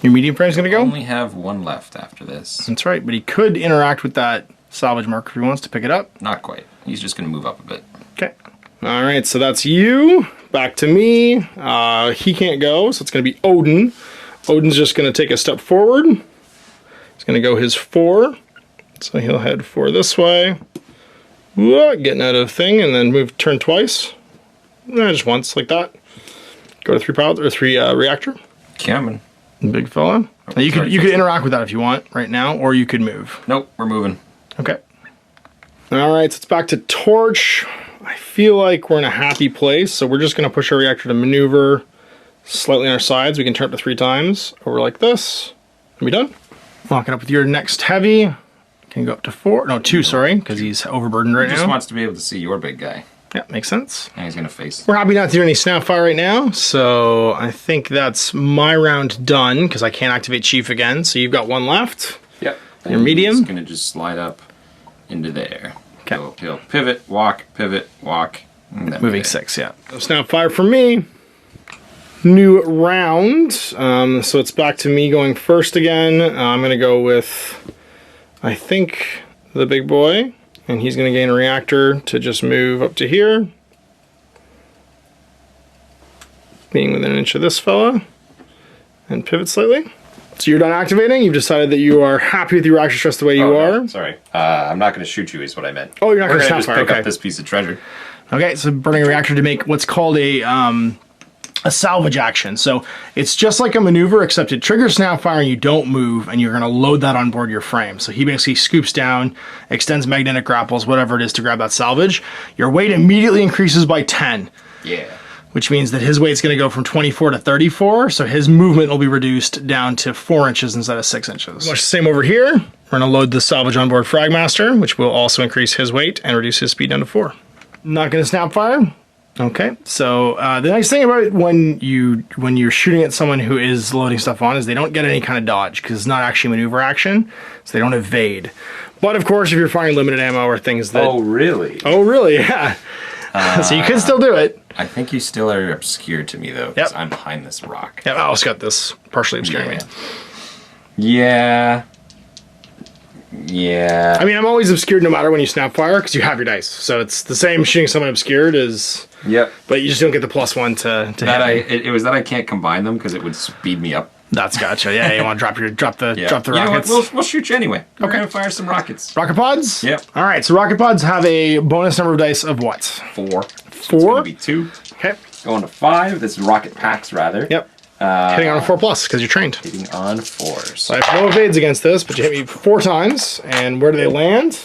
Your medium frame's gonna go? Only have 1 left after this. That's right, but he could interact with that salvage marker if he wants to pick it up. Not quite. He's just gonna move up a bit. Okay. All right, so that's you. Back to me. He can't go, so it's gonna be Odin. Odin's just gonna take a step forward. He's gonna go his 4. So he'll head 4 this way. Getting out of thing, and then move turn twice. Just once, like that. Go to 3 pilot or 3 reactor. Coming. Big fella. Now you could interact with that if you want right now, or you could move. Nope, we're moving. Okay. All right, so it's back to Torch. I feel like we're in a happy place, so we're just going to push our reactor to maneuver slightly on our sides. We can turn up to 3 times over like this. Are we done? Locking up with your next heavy. Can go up to 4. No, 2, sorry, because he's overburdened right now. He just wants to be able to see your big guy. Yeah, makes sense. And he's going to face. We're happy not to do any snap fire right now, so I think that's my round done, because I can't activate Chief again, so you've got 1 left. Yep. Your medium. He's going to just slide up into there. Okay. So he'll pivot, walk, and then moving 6, yeah. So snap fire for me. New round, so it's back to me going first again. I'm going to go with, I think, the big boy, and he's going to gain a reactor to just move up to here, being within an inch of this fella, and pivot slightly. So you're done activating. You've decided that you are happy with your reactor stress the way you are. No, sorry, I'm not going to shoot you. Is what I meant. Oh, you're not going to just pick up this piece of treasure. Okay, so burning a reactor to make what's called a salvage action. So it's just like a maneuver, except it triggers snapfire and you don't move, and you're going to load that on board your frame. So he basically scoops down, extends magnetic grapples, whatever it is, to grab that salvage. Your weight immediately increases by 10. Yeah. Which means that his weight's going to go from 24 to 34, so his movement will be reduced down to 4 inches instead of 6 inches. Much the same over here. We're going to load the salvage on board Fragmaster, which will also increase his weight and reduce his speed down to 4. Not going to snap fire. Okay, so the nice thing about when you're shooting at someone who is loading stuff on is they don't get any kind of dodge, because it's not actually maneuver action, so they don't evade. But of course, if you're firing limited ammo or things that... Oh, really? Oh, really? Yeah. So you can still do it. I think you still are obscured to me, though, because Yep. I'm behind this rock. Yeah, I also got this partially obscuring me. Yeah. Yeah. I mean, I'm always obscured no matter when you snap fire, because you have your dice. So it's the same shooting someone obscured as... Yep. But you just don't get the +1 to that hit. It was that I can't combine them because it would speed me up. That's gotcha. Yeah, you want to drop the Yeah. rockets. You know what? We'll shoot you anyway. We're gonna fire some rockets. Rocket pods? Yep. All right, so rocket pods have a bonus number of dice of what? 4. 4? It's gonna be 2. Okay. Going to 5. This is rocket packs, rather. Yep. Hitting on a 4+, because you're trained. Hitting on 4s. So I have no evades against this, but you hit me 4 times, and where do they land?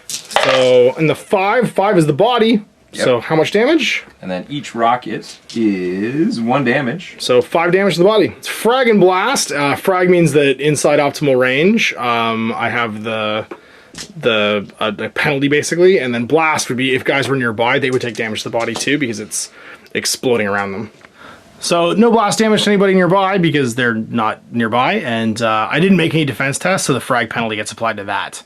So in the 5 is the body. Yep. So how much damage? And then each rocket is 1 damage. So 5 damage to the body. It's frag and blast. Frag means that inside optimal range. I have the penalty basically, and then blast would be if guys were nearby, they would take damage to the body too because it's exploding around them. So no blast damage to anybody nearby because they're not nearby, and I didn't make any defense tests, so the frag penalty gets applied to that.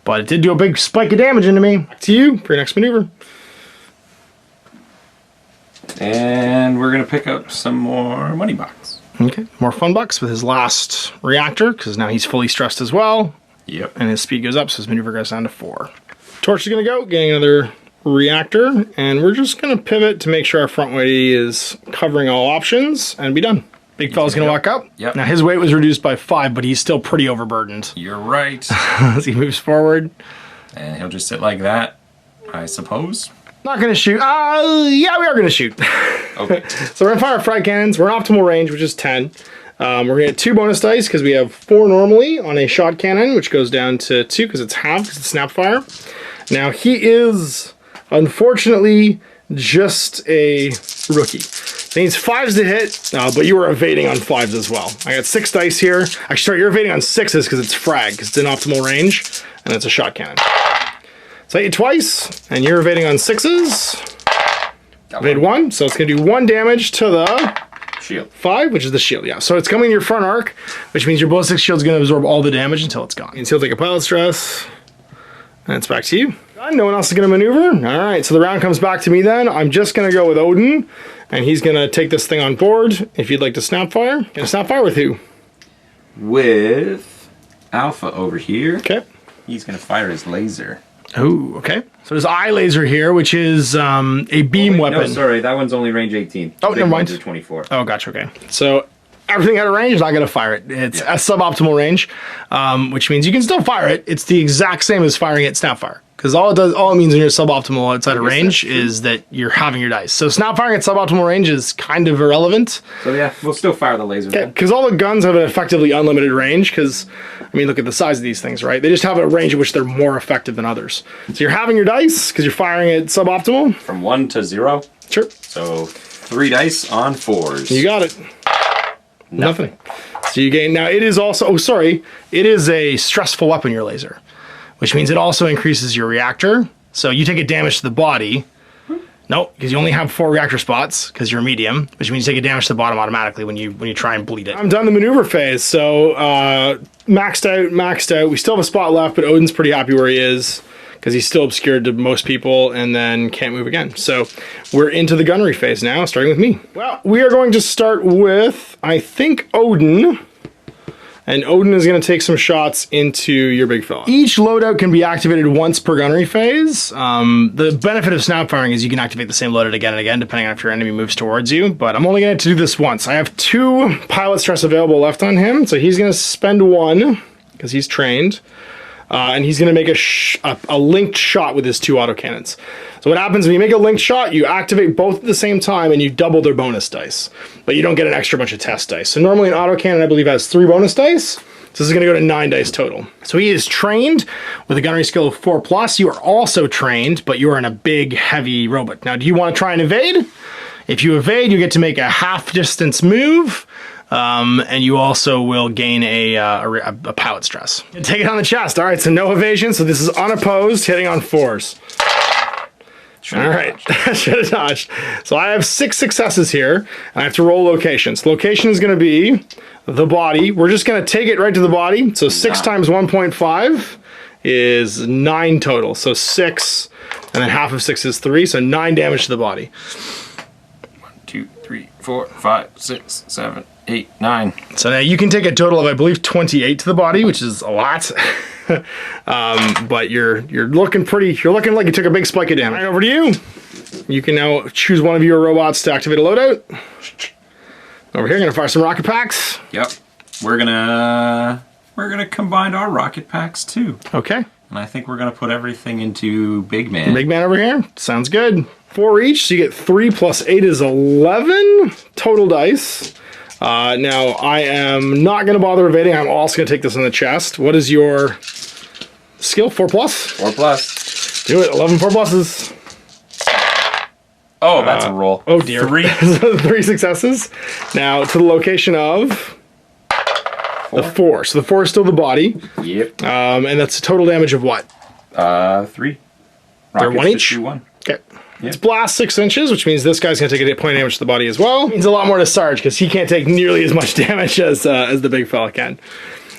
But it did do a big spike of damage into me. Back to you for your next maneuver. And we're gonna pick up some more money box. Okay, more fun bucks with his last reactor, because now he's fully stressed as well. Yep. And his speed goes up, so his maneuver goes down to 4. Torch is gonna go, getting another reactor, and we're just gonna pivot to make sure our front weight is covering all options and be done. Big fella's gonna walk up. Yep. Now his weight was reduced by 5, but he's still pretty overburdened. You're right. As he moves forward. And he'll just sit like that, I suppose. Not gonna shoot. Yeah, we are gonna shoot. Okay. So we're gonna fire frag cannons. We're in optimal range, which is 10. We're gonna get 2 bonus dice because we have 4 normally on a shot cannon, which goes down to 2 because it's half, because it's snap fire. Now he is, unfortunately, just a rookie. He needs 5s to hit, but you are evading on 5s as well. I got 6 dice here. Actually, sorry, you're evading on 6s because it's frag, because it's in optimal range, and it's a shot cannon. So I hit you twice, and you're evading on 6s. Evade 1, so it's gonna do 1 damage to the shield. 5, which is the shield, yeah. So it's coming in your front arc, which means your ballistic shield's gonna absorb all the damage until it's gone. And so he'll take a pilot stress, and it's back to you. No one else is gonna maneuver. All right, so the round comes back to me then. I'm just gonna go with Odin, and he's gonna take this thing on board. If you'd like to snap fire. Gonna snap fire with who? With Alpha over here. Okay. He's gonna fire his laser. Oh, okay. So there's eye laser here, which is a beam weapon. No, sorry, that one's only range 18. Oh, never mind. 24. Oh, gotcha, okay. So everything out of range is not going to fire it. It's a suboptimal range, which means you can still fire it. It's the exact same as firing it snapfire. Because all it means when you're suboptimal outside of range is that you're having your dice. So snap firing at suboptimal range is kind of irrelevant. So yeah, we'll still fire the laser then. Because all the guns have an effectively unlimited range, because, I mean, look at the size of these things, right? They just have a range at which they're more effective than others. So you're having your dice, because you're firing at suboptimal. From 1 to 0? Sure. So 3 dice on 4s. You got it. Nothing. So you gain, now it is also, oh sorry, it is a stressful weapon, your laser. Which means it also increases your reactor. So you take a damage to the body. Nope, because you only have 4 reactor spots because you're medium, which means you take a damage to the bottom automatically when you try and bleed it. I'm done the maneuver phase, so maxed out. We still have a spot left, but Odin's pretty happy where he is because he's still obscured to most people and then can't move again. So we're into the gunnery phase now, starting with me. Well, we are going to start with, I think, Odin. And Odin is going to take some shots into your big fella. Each loadout can be activated once per gunnery phase. The benefit of snap firing is you can activate the same loadout again and again, depending on if your enemy moves towards you. But I'm only going to do this once. I have 2 pilot stress available left on him, so he's going to spend 1 because he's trained. And he's going to make a linked shot with his 2 autocannons. So what happens when you make a linked shot, you activate both at the same time and you double their bonus dice. But you don't get an extra bunch of test dice. So normally an autocannon, I believe, has 3 bonus dice. So this is going to go to 9 dice total. So he is trained with a gunnery skill of 4+. You are also trained, but you are in a big, heavy robot. Now, do you want to try and evade? If you evade, you get to make a half-distance move. And you also will gain a pilot stress. Take it on the chest. All right, so no evasion. So this is unopposed, hitting on 4s. All right, should have dodged. So I have 6 successes here, and I have to roll locations. Location is going to be the body. We're just going to take it right to the body. So 6 times 1.5 is 9 total. So 6, and then half of 6 is 3, so 9 damage to the body. 1, 2, 3, 4, 5, 6, 7, 8, 9. So now you can take a total of, I believe, 28 to the body, which is a lot. But you're looking pretty. You're looking like you took a big spike of damage. Right, over to you. You can now choose one of your robots to activate a loadout. Over here, gonna fire some rocket packs. Yep. We're gonna combine our rocket packs too. Okay. And I think we're gonna put everything into Big Man. Big Man over here. Sounds good. 4 each, so you get 3 plus 8 is 11 total dice. Now, I am not going to bother evading. I'm also going to take this on the chest. What is your skill? 4+? 4+. Do it. 11 4+s. Oh, that's a roll. Oh dear. 3. 3 successes. Now to the location of 4. the 4. So the 4 is still the body. Yep. And that's a total damage of what? 3. They're 1 each? 1. Okay. It's blast 6 inches, which means this guy's going to take a point damage to the body as well. Means a lot more to Sarge because he can't take nearly as much damage as the big fella can.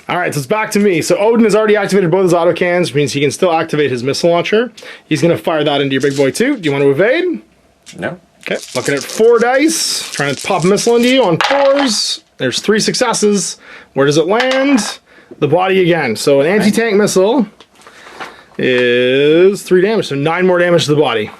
All right, so it's back to me. So Odin has already activated both his autocans, which means he can still activate his missile launcher. He's going to fire that into your big boy too. Do you want to evade? No. Okay, looking at 4 dice, trying to pop a missile into you on 4s. There's 3 successes. Where does it land? The body again. So an anti-tank missile is 3 damage, so 9 more damage to the body.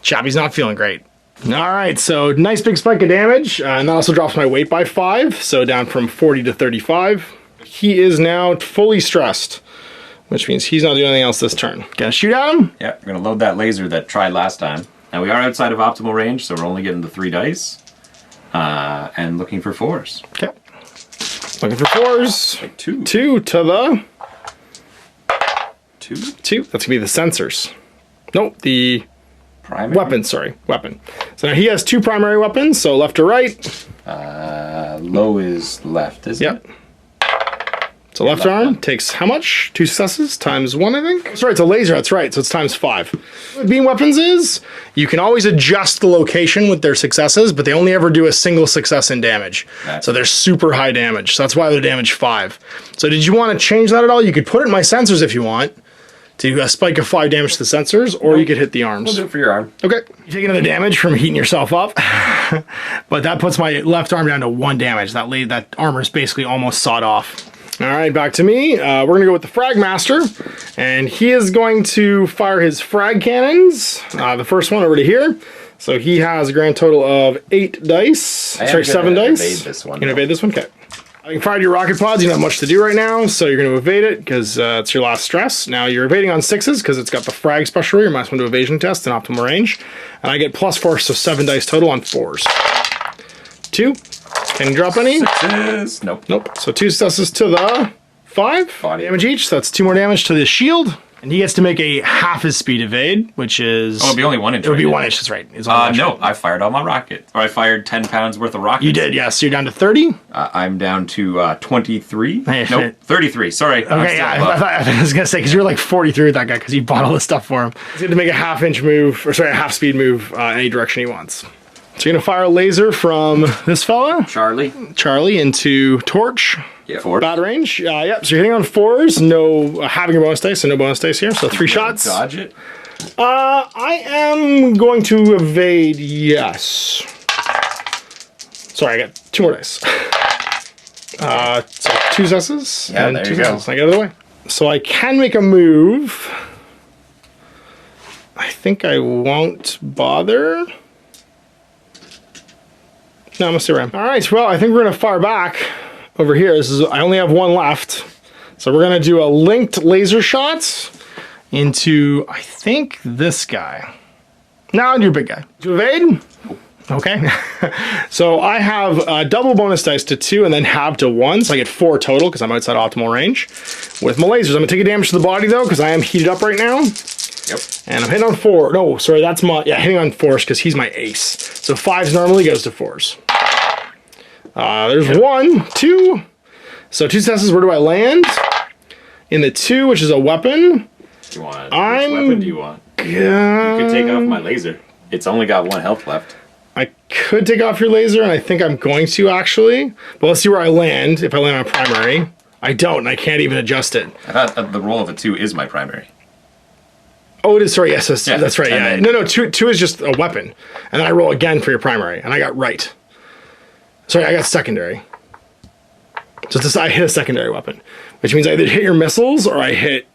Chappie's not feeling great. All right, so nice big spike of damage, and that also drops my weight by 5, so down from 40 to 35. He is now fully stressed, which means he's not doing anything else this turn. Gonna shoot at him? Yeah, we're gonna load that laser that tried last time. Now we are outside of optimal range, so we're only getting the 3 dice, and looking for 4s. Okay. Looking for 4s. Like 2. 2 to the 2. 2. That's gonna be the sensors. Nope, the Primary? weapon. Sorry, weapon. So now he has 2 primary weapons. So left to right. Low is left, isn't it? So left arm takes how much? 2 successes times 1, I think. That's right. It's a laser. That's right. So it's times 5. What beam weapons is you can always adjust the location with their successes, but they only ever do a single success in damage. So they're super high damage. So that's why they're damage 5. So did you want to change that at all? You could put it in my sensors if you want. To a spike of 5 damage to the sensors, or you could hit the arms. We'll do it for your arm. Okay. You take another damage from heating yourself up, but that puts my left arm down to 1 damage. That armor is basically almost sawed off. All right, back to me. We're going to go with the Frag Master, and he is going to fire his frag cannons. The first one over to here. So he has a grand total of 8 dice. Sorry, 7 dice. Evade this one. You can evade this one? Okay. You fired your rocket pods, you don't have much to do right now, so you're going to evade it because it's your last stress. Now you're evading on 6s because it's got the frag special rule, your -1 to evasion test and optimal range. And I get +4, so 7 dice total on 4s. 2. Can you drop any? 6s. Nope. Nope. So 2 successes to the 5. Body. Damage each, so that's 2 more damage to the shield. And he gets to make a half his speed evade, which is... Oh, it'll be only 1 inch. It would be 1 inch, that's right. No, I fired all my rockets. Or I fired 10 pounds worth of rockets. You did, yes. So you're down to 30? I'm down to 23. Nope, 33. Sorry. Okay, yeah, I was going to say, because you're like 43 with that guy, because you bought all this stuff for him. He's going to make a half-inch move, or sorry, a half-speed move any direction he wants. So you're going to fire a laser from this fella. Charlie into Torch. Yeah, 4. Bad range. Yep, so you're hitting on 4s. No, having your bonus dice, so no bonus dice here. So 3 shots. Dodge it? I am going to evade, yes. Sorry, I got 2 more dice. So 2 successes. Yeah, and there 2 you go. successes. I get out of the way. So I can make a move. I think I won't bother. No, I'm gonna stay around. All right, well, I think we're gonna fire back over here. I only have 1 left. So we're gonna do a linked laser shot into, I think, this guy. No, I'll do a big guy. To evade? Okay. So I have double bonus dice to 2 and then half to 1, so I get 4 total because I'm outside optimal range. With my lasers, I'm gonna take a damage to the body though, because I am heated up right now. Yep. And I'm hitting on 4. No, sorry, that's my, hitting on 4s because he's my ace. So 5s normally goes to 4s. There's 1, 2. So 2 successes, where do I land? In the 2, which is a weapon. Which weapon do you want? You could take off my laser. It's only got 1 health left. I could take off your laser, and I think I'm going to, actually. But let's see where I land, if I land on primary. I don't, and I can't even adjust it. I thought the roll of a 2 is my primary. Oh, it is, sorry, yes, Yeah, that's right, yeah. then- No, 2 is just a weapon. And then I roll again for your primary, and I got right. Sorry, I got secondary. So I hit a secondary weapon, which means I either hit your missiles or I hit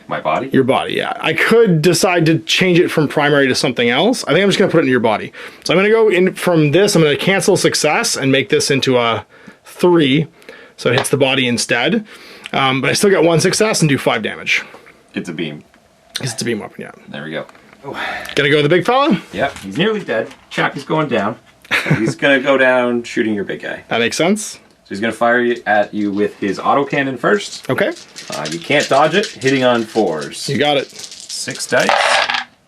My body? your body, yeah. I could decide to change it from primary to something else. I think I'm just going to put it in your body. So I'm going to go in from this. I'm going to cancel success and make this into a 3. So it hits the body instead. But I still got 1 success and do 5 damage. It's a beam. It's a beam weapon, yeah. There we go. Gonna go with the big fella? Yep, he's nearly dead. Chappie's going down. He's gonna go down shooting your big guy. That makes sense. So he's gonna fire at you with his autocannon first. Okay. You can't dodge it, hitting on 4s. You got it. 6 dice.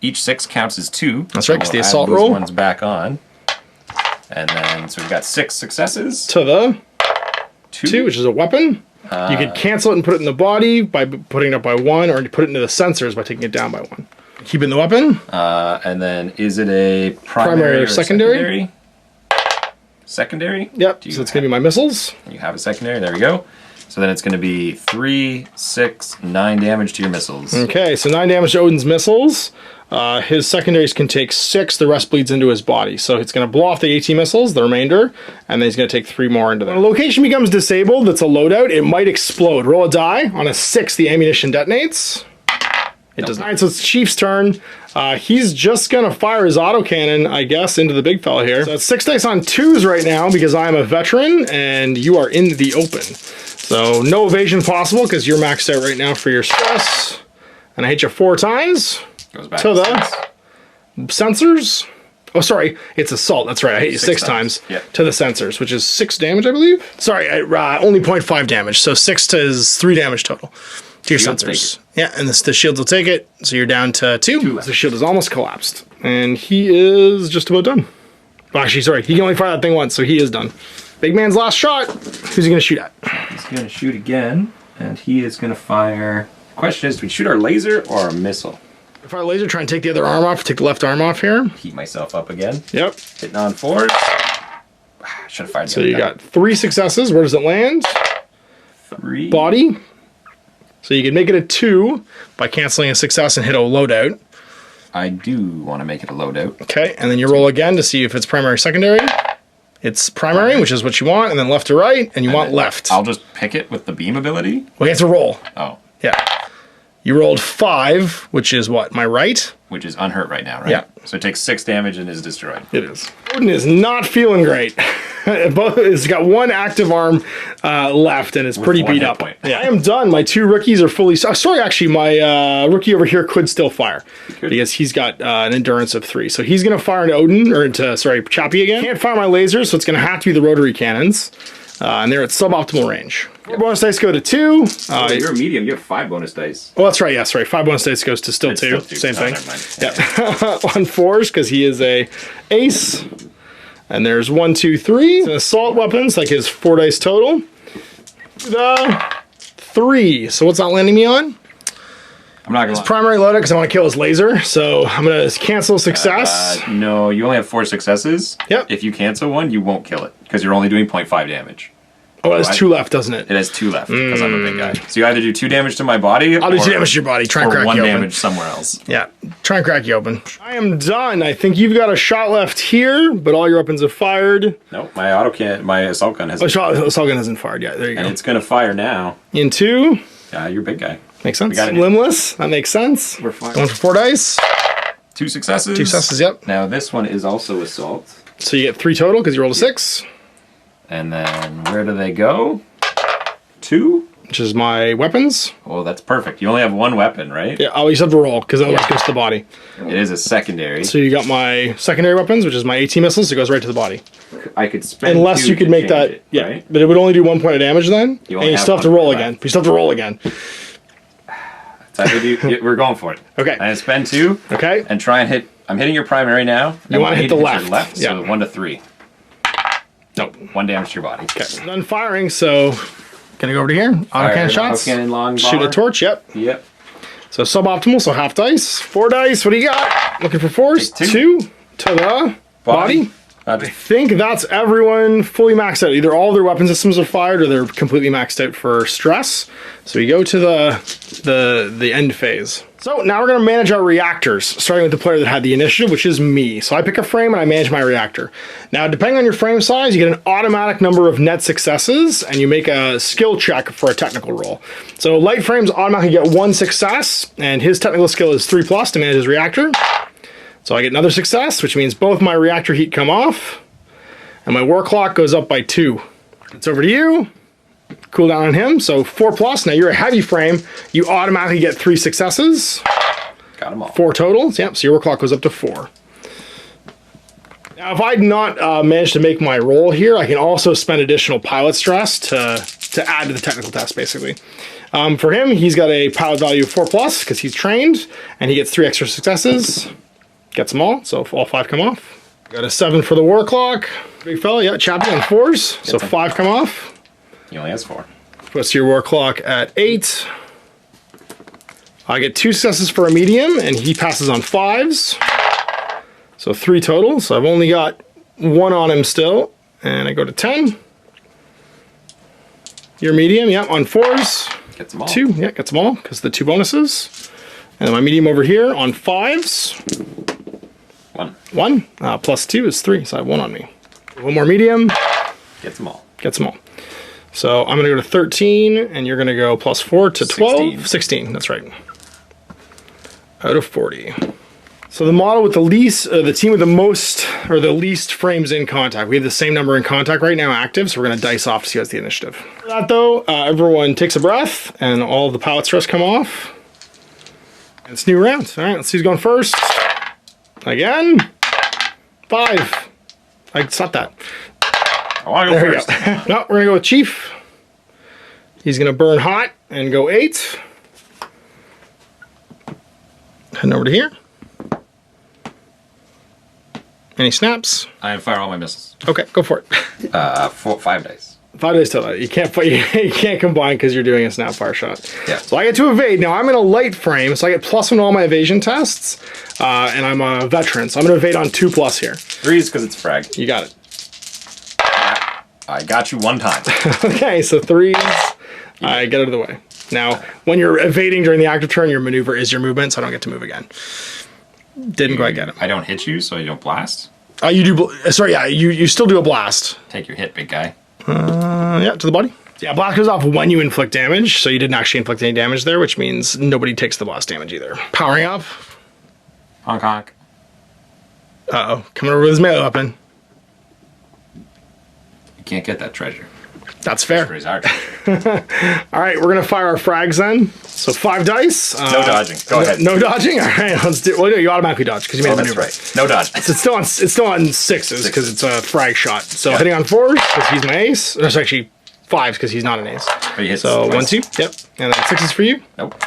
each 6 counts as 2. That's right, because the we'll assault add those roll. ones back on. And then, so we've got 6 successes. To the 2, which is a weapon. You could cancel it and put it in the body by putting it up by 1, or put it into the sensors by taking it down by 1. Keep it in the weapon. And then, is it a primary or secondary? Secondary? Yep, so it's going to be my missiles. You have a secondary, there we go. So then it's going to be 3, 6, 9 damage to your missiles. Okay, so 9 damage to Odin's missiles. His secondaries can take 6, the rest bleeds into his body. So it's going to blow off the AT missiles, the remainder, and then he's going to take 3 more into that. When a location becomes disabled that's a loadout, it might explode. Roll a die. On a 6, the ammunition detonates. It does not. All right, so it's Chief's turn. He's just going to fire his autocannon, I guess, into the big fella here. So it's 6 dice on 2s right now because I'm a veteran and you are in the open. So no evasion possible because you're maxed out right now for your stress. And I hit you 4 times. Goes back to the sensors. Oh, sorry, it's assault. That's right. I hit you 6 times to the sensors, which is 6 damage, I believe. Sorry, only 0.5 damage. So 6 is 3 damage total to your sensors. Yeah, and the shields will take it. So you're down to 2. The shield is almost collapsed. And he is just about done. Well, actually, sorry, he can only fire that thing once, so he is done. Big man's last shot. Who's he going to shoot at? He's going to shoot again, and he is going to fire. The question is, do we shoot our laser or our missile? If our laser, try and take the other arm off, take the left arm off here. Heat myself up again. Yep. Hitting on 4s. Should have fired the So you got 3 successes. Where does it land? 3. Body. So you can make it a 2 by canceling a success and hit a loadout. I do want to make it a loadout. Okay, and then you roll again to see if it's primary or secondary. It's primary, which is what you want, and then left to right, and you want left. I'll just pick it with the beam ability? Well, you have to roll. Oh. Yeah. You rolled 5, which is what, my right? Which is unhurt right now, right? Yeah. So it takes 6 damage and is destroyed. It is. Odin is not feeling great. It's got 1 active arm left, and it's pretty beat up. Yeah, I am done. My 2 rookies are fully... sorry, actually, my rookie over here could still fire. Because he's got an endurance of 3. So he's going to fire into Odin, or into, sorry, Chappie again. Can't fire my lasers, so it's going to have to be the rotary cannons. And they're at suboptimal range. 4 bonus dice go to 2. You're a medium. You have 5 bonus dice. Oh, that's right. Yeah, sorry. 5 bonus dice goes to still 2. Same thing. Yeah. On 4s, because he is a ace. And there's 1, 2, 3. And assault weapons, like his 4 dice total. The 3. So what's that landing me on? I'm not gonna. It's primary loadout because I want to kill his laser. So I'm gonna cancel success. No, you only have 4 successes. Yep. If you cancel one, you won't kill it because you're only doing 0.5 damage. Oh, it has 2 left, doesn't it? It has 2 left because I'm a big guy. So you either do 2 damage to my body. I'll do 2 damage to your body. Try and crack you open. 1 damage somewhere else. Yeah, try and crack you open. I am done. I think you've got a shot left here, but all your weapons have fired. Nope, my assault gun has. Assault gun hasn't fired yet. There you go. And it's gonna fire now. In 2. You're a big guy. Makes sense. Limbless. That makes sense. We're fine. Going for 4 dice. 2 successes. 2 successes. Yep. Now this one is also assault. So you get 3 total because you rolled a 6. And then where do they go? 2. Which is my weapons. Oh, that's perfect. You only have 1 weapon, right? Yeah. Oh, you just have to roll because otherwise it goes to the body. It is a secondary. So you got my secondary weapons, which is my AT missiles. It goes right to the body. I could spend. Unless you could make that. It, yeah. right? But it would only do 1 point of damage then. And you still have to roll again. You still have to roll again. We're going for it. Okay. And spend 2. Okay. And try and hit. I'm hitting your primary now. You want to hit the left. So 1 to 3. Nope. 1 damage to your body. Okay. Done firing, so gonna go over to here. Autocannon shots. Autocannon long Shoot a torch. Yep. Yep. So suboptimal. So half dice. 4 dice. What do you got? Looking for 4s. 2 to the body. I think that's everyone fully maxed out. Either all their weapon systems are fired or they're completely maxed out for stress. So you go to the end phase. So now we're going to manage our reactors, starting with the player that had the initiative, which is me. So I pick a frame and I manage my reactor. Now, depending on your frame size, you get an automatic number of net successes, and you make a skill check for a technical roll. So light frames automatically get 1 success, and his technical skill is 3+ to manage his reactor. So I get another success, which means both my reactor heat come off, and my war clock goes up by 2. It's over to you. Cooldown on him, so 4+. Now you're a heavy frame. You automatically get 3 successes. Got them all. 4 totals. Yep, so your war clock goes up to 4. Now, if I'd not managed to make my roll here, I can also spend additional pilot stress to to add to the technical test, basically. For him, he's got a pilot value of 4+ because he's trained, and he gets 3 extra successes. Gets them all, so all 5 come off. Got a 7 for the war clock. Big fella, yeah, chappy on 4s, so 5 come off. He only has 4. Puts your war clock at 8. I get 2 successes for a medium, and he passes on 5s. So 3 total, so I've only got 1 on him still, and I go to 10. Your medium, yeah, on 4s. Gets them all. 2, yeah, gets them all, because the 2 bonuses. And then my medium over here on 5s. 1. Plus 2 is 3, so I have 1 on me. 1 more medium. Gets them all. Gets them all. So I'm going to go to 13, and you're going to go plus 4 to 12. 16. 16, that's right. Out of 40. So the model with the least, the team with the most, or the least frames in contact. We have the same number in contact right now active, so we're going to dice off to see what's the initiative. For that though, everyone takes a breath, and all the pilot stress come off. And it's a new round. All right, let's see who's going first. Again. 5. I stopped that. I want to go first. No, we're going to go with Chief. He's going to burn hot and go 8. Heading over to here. Any snaps? I fire all my missiles. Okay, go for it. 5 dice. 5 days till that. You can't combine because you're doing a snap fire shot. Yeah. So I get to evade. Now I'm in a light frame, so I get +1 on all my evasion tests, and I'm a veteran, so I'm going to evade on 2+ here. 3 is because it's frag. You got it. I got you 1 time. Okay, so 3s. I get out of the way. Now, when you're evading during the active turn, your maneuver is your movement, so I don't get to move again. Didn't quite get it. I don't hit you, so you don't blast. You do. Sorry, yeah, you still do a blast. Take your hit, big guy. Yeah, to the body. Yeah, blast goes off when you inflict damage, so you didn't actually inflict any damage there, which means nobody takes the blast damage either. Powering up. Honk honk. Uh-oh, coming over with his melee weapon. You can't get that treasure. That's fair. Treasure's our All right, we're gonna fire our frags then. So 5 dice. No dodging. Go ahead. No dodging. All right, let's do. Well, no, you automatically dodge because you made a That's maneuver. right. No dodging. It's still on 6s because it's a frag shot. So hitting on 4s because he's my ace. There's actually 5s because he's not an ace. Oh, he hits So twice. 1, 2. Yep. And then 6s for you. Nope.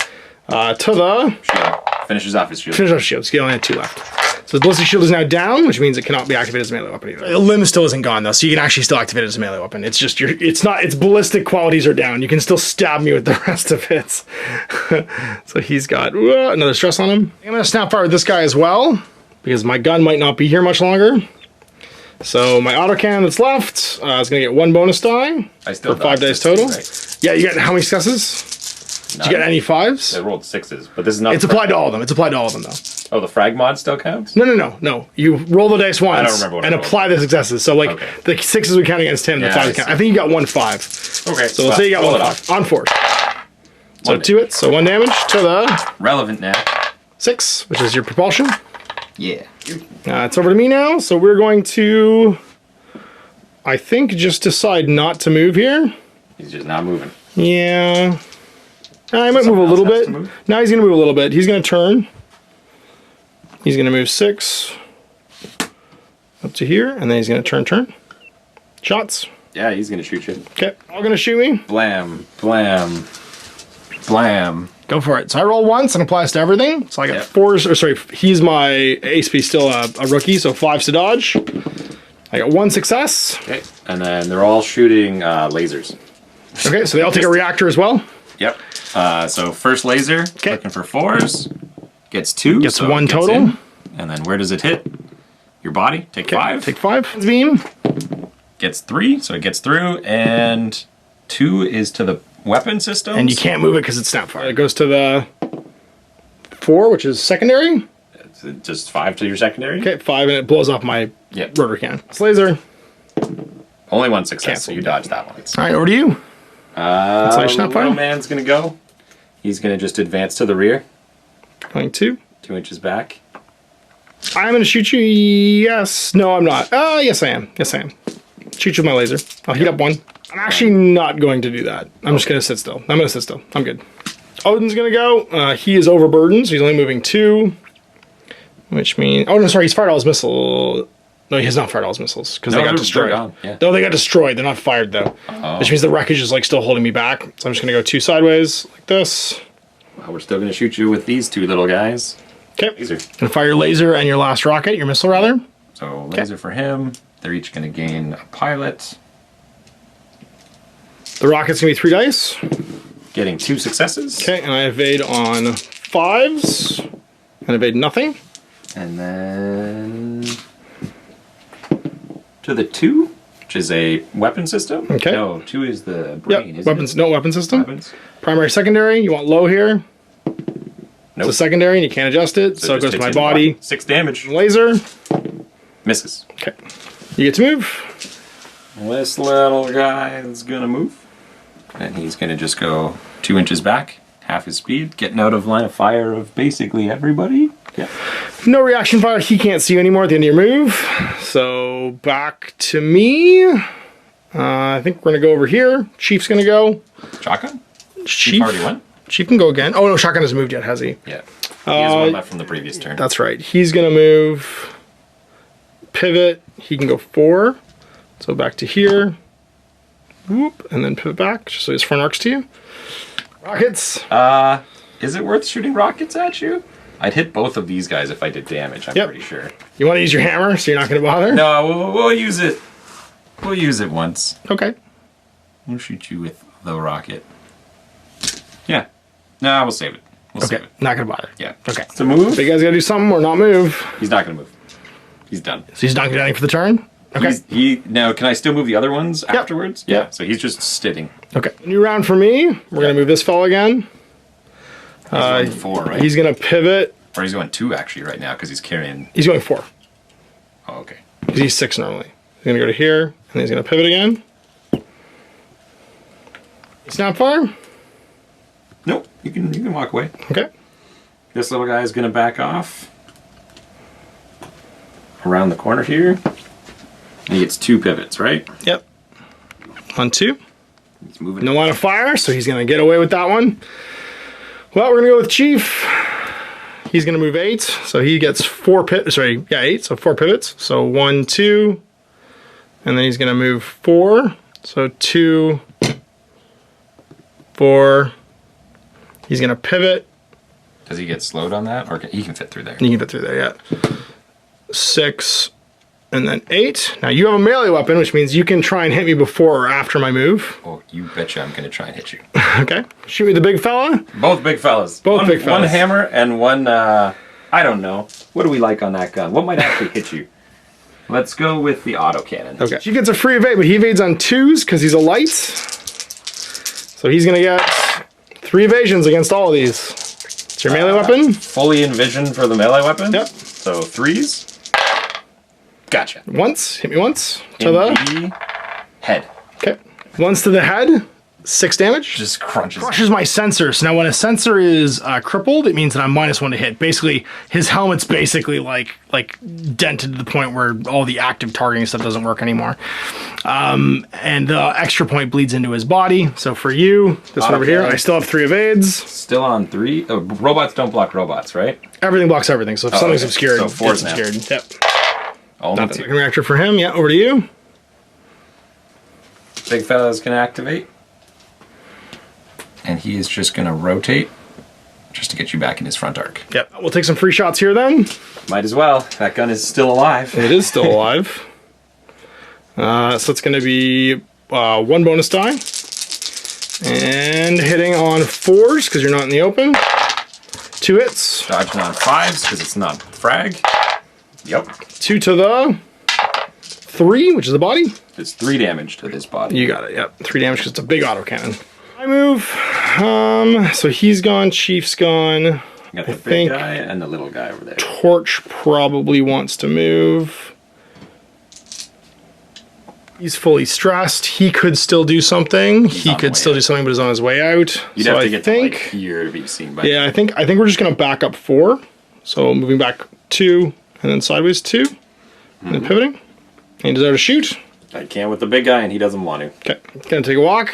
To the Shield. Finishes off his shield. finish off shield. So you only have 2 left. So the ballistic shield is now down, which means it cannot be activated as a melee weapon either. The limb still isn't gone though, so you can actually still activate it as a melee weapon. It's just its ballistic qualities are down. You can still stab me with the rest of it. So he's got another stress on him. I'm gonna snap fire with this guy as well because my gun might not be here much longer. So my autocannon that's left is gonna get 1 bonus die I still for 5 dice total. Right. Yeah, you got how many successes? Did you get any 5s? I rolled 6s, but this is not. It's applied to all of them. It's applied to all of them though. Oh, the frag mod still counts? No. You roll the dice once I don't remember what and I rolled. apply the successes. So like Okay. the 6s would count against him, the Yeah, 5s I would count. see. I think you got 1 5. Okay. So let's say you got roll 1 it 5 on 4. So One 2 hits, so 1 damage to the Relevant now. 6, which is your propulsion. Yeah. It's over to me now. So we're going to, I think, just decide not to move here. He's just not moving. Yeah. I might move a Someone little else has bit. to move? Now he's going to move a little bit. He's going to turn. He's going to move 6 up to here, and then he's going to turn. Shots. Yeah, he's gonna shoot you. Okay, all going to shoot me. Blam, blam, blam. Go for it. So I roll once and applies to everything. So I got Yep. 4s, or sorry, he's my HP still a rookie, so 5s to dodge. I got 1 success. Okay, and then they're all shooting lasers. Okay, so they all take a reactor as well. Yep. So first laser, Okay. looking for 4s, gets 2. Gets so 1 it gets total. in. And then where does it hit? Your body. Take Okay, 5. take 5. Beam. Gets 3, so it gets through, and 2 is to the weapon system. And you can't move it because it's snapfire. It goes to the 4, which is secondary. Just 5 to your secondary. Okay, 5, and it blows off my Yep. rotor cannon. It's laser. Only 1 success, Cancel. so you dodge that one. All right, over to you. That's how you snap fire? little man's gonna go. He's gonna just advance to the rear, Going 2. 2 inches back. I'm going to shoot you. Yes. No, I'm not. Yes, I am. Yes, I am. Shoot you with my laser. I'll heat up 1. I'm actually not going to do that. I'm just going to sit still. I'm going to sit still. I'm good. Odin's going to go. He is overburdened, so he's only moving 2. Which means... Oh, no, sorry. He's fired all his missile. No, he has not fired all his missiles because No, they got they're destroyed. gone, yeah. No, they got destroyed. They're not fired though, which means the wreckage is like still holding me back. So I'm just gonna go 2 sideways like this. Well, we're still gonna shoot you with these 2 little guys. Okay. Laser. And fire your laser and your last rocket, your missile rather. So laser for him. They're each gonna gain a pilot. The rocket's gonna be 3 dice. Getting 2 successes. Okay, and I evade on 5s and evade nothing. And then to the 2, which is a weapon system. Okay. No, 2 is the brain. Yep. Isn't Weapons. it? No weapon system. Weapons. Primary, secondary. You want low here. Nope. It's a secondary, and you can't adjust it, so it just goes to hits my you in the body. 6 damage. Laser. Misses. Okay. You get to move. This little guy is gonna move. And he's gonna just go 2 inches back, half his speed, getting out of line of fire of basically everybody. Yeah. No reaction fire. He can't see you anymore at the end of your move. So back to me. I think we're gonna go over here. Chief's gonna go. Shotgun? Chief already went? Chief can go again. Oh no, Shotgun hasn't moved yet, has he? Yeah. He has one left from the previous turn. That's right. He's gonna move. Pivot. He can go 4. So back to here. Whoop, and then pivot back, just so his front arcs to you. Rockets. Is it worth shooting rockets at you? I'd hit both of these guys if I did damage, I'm Yep. pretty sure. You want to use your hammer, so you're not going to bother? No, we'll use it. We'll use it once. Okay. We'll shoot you with the rocket. Yeah. No, we'll save it. We'll Okay. save it. Not going to bother. Yeah. Okay. So move. Big guy's got to do something or not move. He's not going to move. He's done. So he's not going to do anything for the turn? Okay. Now, can I still move the other ones afterwards? Yeah. Yeah. So he's just sitting. Okay. New round for me. We're going to move this fella again. He's going 4, right? He's going to pivot. Or he's going 2 actually right now because he's carrying. He's going 4. Oh, okay. Because he's 6 normally. He's going to go to here, and then he's going to pivot again. Snap fire. Nope. You can walk away. Okay. This little guy is going to back off around the corner here. And he gets 2 pivots, right? Yep. 1, 2. He's moving. No line of fire, so he's going to get away with that one. Well, we're going to go with Chief. He's going to move 8, so he gets 4 pivots. Sorry, yeah, 8, so 4 pivots. So 1, 2, and then he's going to move 4. So 2, 4. He's going to pivot. Does he get slowed on that? Or he can fit through there? You can get through there, yeah. 6, and then 8. Now you have a melee weapon, which means you can try and hit me before or after my move. Oh, you betcha I'm going to try and hit you. Okay. Shoot me the big fella. Both big fellas. Both big fellas. One hammer and one, I don't know. What do we like on that gun? What might actually hit you? Let's go with the autocannon. Okay. He gets a free evade, but he evades on 2s because he's a light. So he's going to get 3 evasions against all of these. It's your melee weapon. Fully envisioned for the melee weapon? Yep. So 3s. Gotcha. Once. Hit me once. To In the head. Okay. Once to the head. 6 damage. Just crunches. Crushes my sensor. So now when a sensor is crippled, it means that I'm -1 to hit. Basically, his helmet's basically like dented to the point where all the active targeting stuff doesn't work anymore. And the extra point bleeds into his body. So for you, this one over here, I still have 3 evades. Still on 3. Oh, robots don't block robots, right? Everything blocks everything. So if something's okay. obscured, So 4 it's now. obscured. Yep. Only Nothing. 2. Reactor for him. Yeah, over to you. Big fella's gonna activate. And he is just gonna rotate just to get you back in his front arc. Yep. We'll take some free shots here then. Might as well. That gun is still alive. It is still alive. So it's going to be 1 bonus die. And hitting on 4s because you're not in the open. 2 hits. Dodging on 5s because it's not frag. Yep. 2 to the 3, which is the body. It's 3 damage to this body. You got it, yep. 3 damage because it's a big autocannon. I move. So he's gone, Chief's gone. You got the I big think guy and the little guy over there. Torch probably wants to move. He's fully stressed. He could still do something. He could still do something, but is on his way out. You'd so have to I get think, to like here to be seen by. yeah, I think we're just gonna back up 4. So moving back 2 and then sideways 2, and then pivoting. And desire to shoot. I can with the big guy, and he doesn't want to. Okay, gonna take a walk.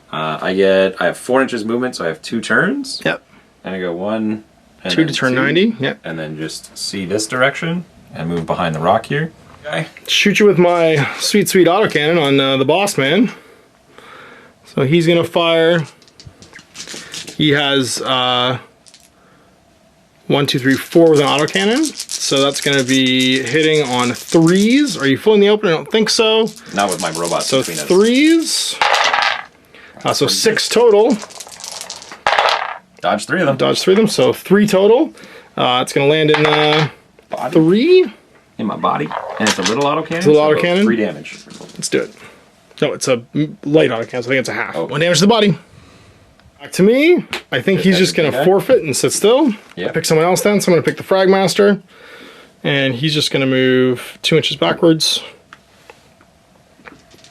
I have 4 inches movement, so I have 2 turns. Yep. And I go 1. And 2 then to turn 2, 90. Yep. And then just see this direction and move behind the rock here. Okay. Shoot you with my sweet, sweet autocannon on the boss man. So he's gonna fire. He has 1, 2, 3, 4 with an autocannon. So that's gonna be hitting on 3s. Are you fully in the open? I don't think so. Not with my robots. So between us. 3s. So 6 total. Dodge 3 of them. Dodge 3 of them. So 3 total. It's gonna land in Body. 3. In my body. And it's a little autocannon. It's a little autocannon. 3 damage. Let's do it. No, it's a light autocannon, so I think it's a half. Oh. 1 damage to the body. Back to me. I think he's just going to forfeit and sit still. Yeah. Pick someone else then, so I'm going to pick the Frag Master. And he's just going to move 2 inches backwards.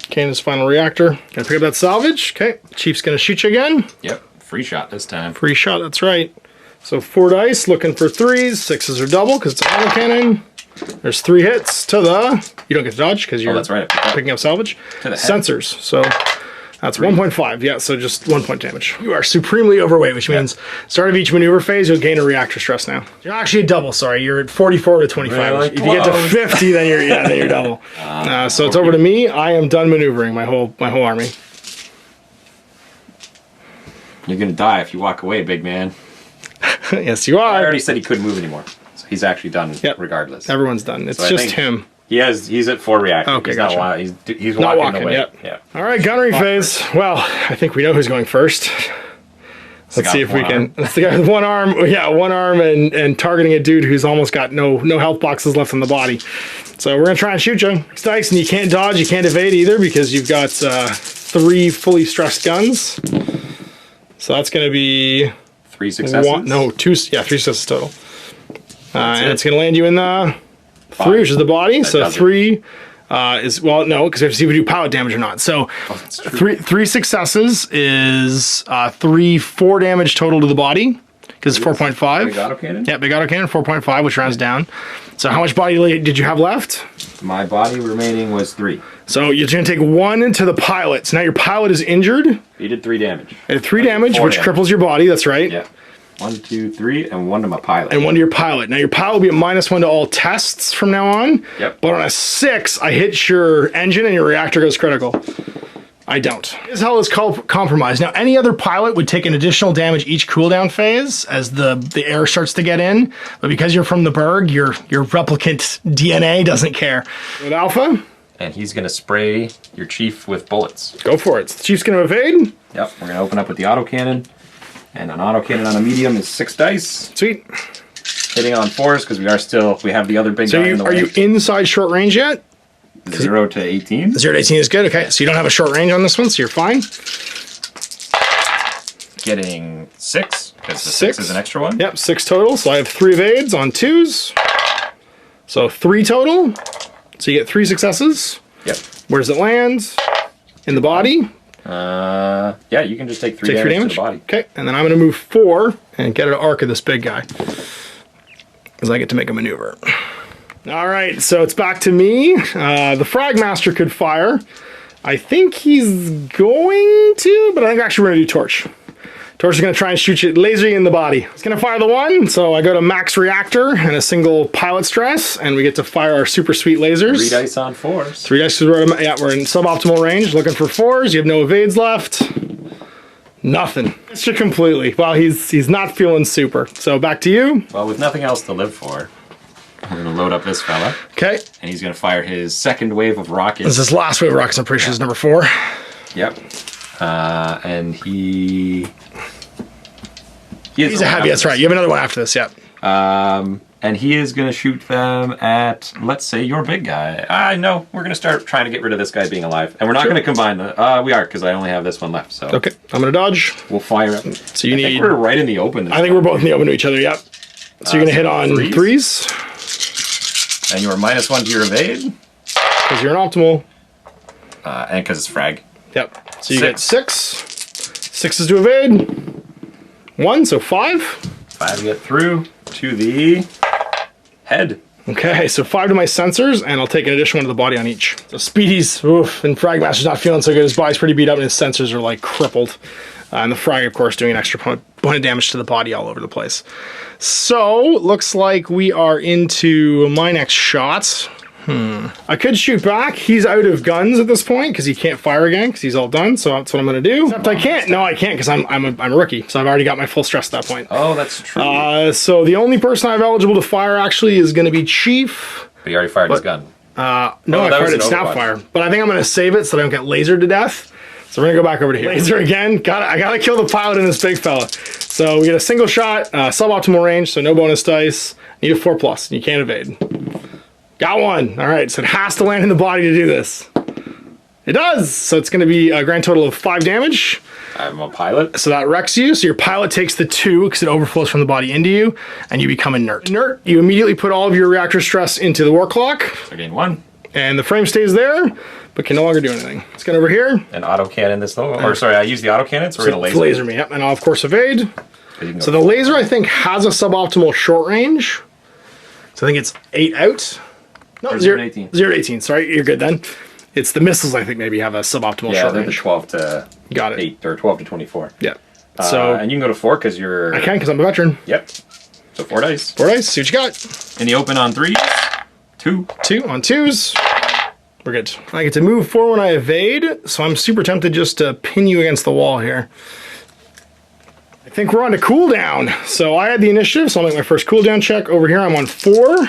Okay, and his final reactor. Going to pick up that salvage. Okay, Chief's going to shoot you again. Yep. Free shot this time. Free shot, that's right. So 4 dice, looking for 3s. 6s are double because it's an autocannon. There's 3 hits to the... You don't get to dodge because you're that's right. picking up salvage. To the head. Sensors. So that's 1.5. Yeah, so just 1 point damage. You are supremely overweight, which means start of each maneuver phase, you'll gain a reactor stress now. You're actually a double, sorry. You're at 44 to 25. Really? If you get to 50, then you're double. So it's over to me. I am done maneuvering my whole army. You're going to die if you walk away, big man. Yes, you I are. already said he couldn't move anymore. So he's actually done regardless. Everyone's done. It's So I just think him. He's at 4 reactors. Okay, he's gotcha. Not, he's Not walking walking, away. yep. Yeah. All right, gunnery phase. Well, I think we know who's going first. Let's see if we can. That's the guy with 1 arm. Yeah, 1 arm and targeting a dude who's almost got no health boxes left in the body. So we're gonna try and shoot you. It's dice, and you can't dodge, you can't evade either because you've got 3 fully stressed guns. So that's gonna be 3 successes. 2. Yeah, 3 successes total. And it's gonna land you in the 3, which is the body. That So does 3 is, well, no, because we have to see if we do pilot damage or not. So that's true. 3 successes is 4 damage total to the body because it's 4.5. Big autocannon? Yeah, big autocannon, 4.5, which rounds down. So how much body did you have left? My body remaining was 3. So you're going to take 1 to the pilot. So now your pilot is injured. He did 3 damage. It did 3 damage, 4 which damage. cripples your body. That's right. Yeah. 1, 2, 3, and 1 to my pilot. And 1 to your pilot. Now your pilot will be at -1 to all tests from now on. Yep. But on a 6, I hit your engine and your reactor goes critical. I don't. His hull is compromised. Now any other pilot would take an additional damage each cooldown phase as the air starts to get in. But because you're from the Berg, your replicant DNA doesn't care. With Alpha, And he's going to spray your chief with bullets. go for it. The Chief's going to evade. Yep. We're going to open up with the autocannon. And an autocannon on a medium is 6 dice. Sweet. Hitting on 4s because we have the other big So guy in the are way. you inside short range yet? 0 to 18. 0 to 18 is good. Okay, so you don't have a short range on this one, so you're fine. Getting 6 because the 6 6 is an extra one. Yep, 6 total. So I have 3 evades on 2s. So 3 total. So you get 3 successes. Yep. Where does it land? In the body. Yeah, you can just take 3 Take 3 damage damage. to the body. Okay, and then I'm going to move 4 and get an arc of this big guy. Because I get to make a maneuver. All right, so it's back to me. The Frag Master could fire. I think he's going to, but I think actually we're going to do Torch. Torch is going to try and shoot you, laser you in the body. It's going to fire the 1, so I go to max reactor and a single pilot stress, and we get to fire our super sweet lasers. 3 dice on 4s. 3 dice because we're in suboptimal range, looking for 4s. You have no evades left. Nothing. Missed you completely. Well, he's not feeling super. So back to you. Well, with nothing else to live for, I'm going to load up this fella. Okay. And he's going to fire his 2nd wave of rockets. This is last wave of rockets. I'm pretty sure is number 4. Yep. And he's a heavy. That's right. You have another one after this. Yep. And he is going to shoot them at, let's say, your big guy. No, we're going to start trying to get rid of this guy being alive. And we're not going to combine the... we are, because I only have this one left. So Okay. I'm going to dodge. we'll fire him. So you I need... think we're right in the open. I think we're both in the open to each other. Yep. So you're going to hit on 3s. And you are -1 to your evade. Because you're an optimal. And because it's frag. Yep. So you get 6. 6 is to evade. 1, so 5. 5 get through to the head. Okay, so 5 to my sensors, and I'll take an additional 1 to the body on each. So Speedy's, oof, and Frag Master's not feeling so good. His body's pretty beat up, and his sensors are like crippled. And the Frag, of course, doing an extra point of damage to the body all over the place. So, looks like we are into my next shot. I could shoot back. He's out of guns at this point because he can't fire again because he's all done. So that's what I'm going to do. Except I can't. No, I can't because I'm a rookie. So I've already got my full stress at that point. Oh, that's true. So the only person I have eligible to fire actually is going to be Chief. But he already fired his gun. No, I fired it snapfire. But I think I'm going to save it so I don't get lasered to death. So we're going to go back over to here. Laser again. I got to kill the pilot in this big fella. So we get a single shot, suboptimal range, so no bonus dice. Need a 4+. You can't evade. Got one. All right, so it has to land in the body to do this. It does. So it's going to be a grand total of 5 damage. I'm a pilot. So that wrecks you. So your pilot takes the 2 because it overflows from the body into you, and you become inert. Inert, you immediately put all of your reactor stress into the war clock. I gain 1. And the frame stays there, but can no longer do anything. Let's get over here. An autocannon this though. Or sorry, I use the autocannon, so we're going to laser me. Yep, and I'll of course evade. So the laser, I think, has a suboptimal short range. So I think it's 8 out. No, 0 to 18. 0 to 18. Sorry, you're good then. It's the missiles, I think, maybe have a suboptimal short range. Yeah, 12 to got it. 8 or 12 to 24. Yeah. So and you can go to 4 because you're. I can because I'm a veteran. Yep. So 4 dice. 4 dice. See what you got. In the open on 3s. 2. 2 on 2s. We're good. I get to move 4 when I evade, so I'm super tempted just to pin you against the wall here. I think we're on to cooldown. So I had the initiative, so I'll make my first cooldown check. Over here, I'm on 4.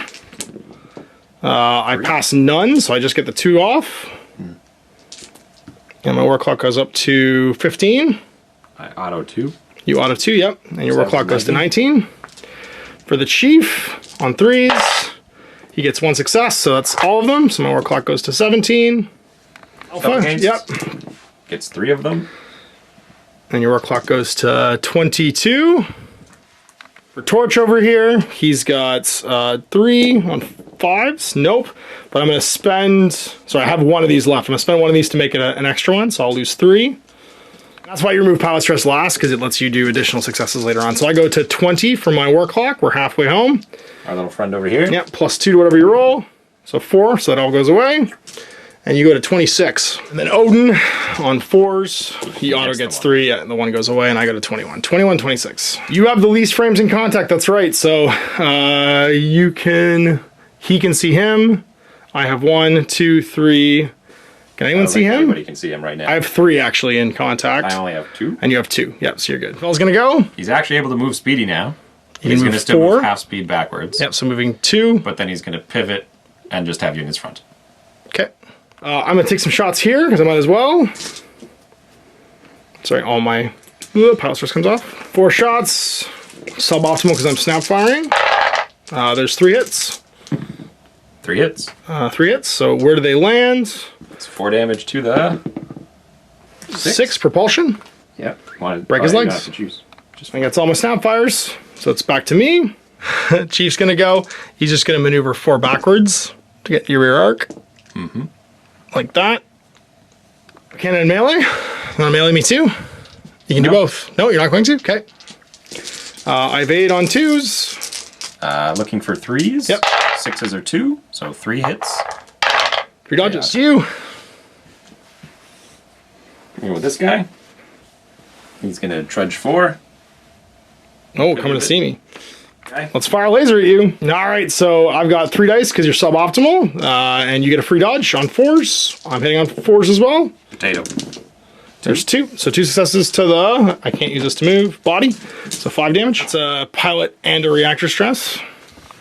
I pass none, so I just get the 2 off. And my war clock goes up to 15. I auto 2. You auto 2, yep. And your war clock goes to 19. For the Chief, on 3s, he gets 1 success, so that's all of them. So my war clock goes to 17. Alpha, yep. Gets 3 of them. And your war clock goes to 22. For Torch over here, he's got 3 on 5s. Nope. But I'm going to spend... Sorry, I have 1 of these left. I'm going to spend 1 of these to make it an extra one, so I'll lose 3. That's why you remove pilot stress last, because it lets you do additional successes later on. So I go to 20 for my war clock. We're halfway home. Our little friend over here. Yep, +2 to whatever you roll. So 4, so that all goes away. And you go to 26. And then Odin on 4s. He auto gets 3. Yeah, the 1 goes away, and I go to 21. 21, 26. You have the least frames in contact, that's right. So he can see him. I have 1, 2, 3. Can anyone see him? Everybody can see him right now. I have 3 actually in contact. I only have 2. And you have 2. Yep, so you're good. Fella's gonna go. He's actually able to move speedy now. He's gonna still move half speed backwards. Yep, so moving 2. But then he's gonna pivot and just have you in his front. Okay. I'm gonna take some shots here because I might as well. Sorry, all my power stress comes off. 4 shots. Suboptimal because I'm snap firing. There's 3 hits. 3 hits. 3 hits. So where do they land? It's 4 damage to the 6 propulsion. Yep. Break his legs. You have to choose. I think that's all my snap fires. So it's back to me. Chief's gonna go. He's just gonna maneuver 4 backwards to get your rear arc. Like that. Cannon and melee. You wanna melee me too? You can do both. No, you're not going to? Okay. I evade on 2s. Looking for 3s. Yep. 6s are 2, so 3 hits. 3 dodges. You. You with this guy. He's gonna trudge 4. Oh, coming to see me. Okay. Let's fire a laser at you. All right, so I've got 3 dice because you're suboptimal, and you get a free dodge on 4s. I'm hitting on 4s as well. Potato. There's 2. So 2 successes to the, I can't use this to move, body. So 5 damage. It's a pilot and a reactor stress.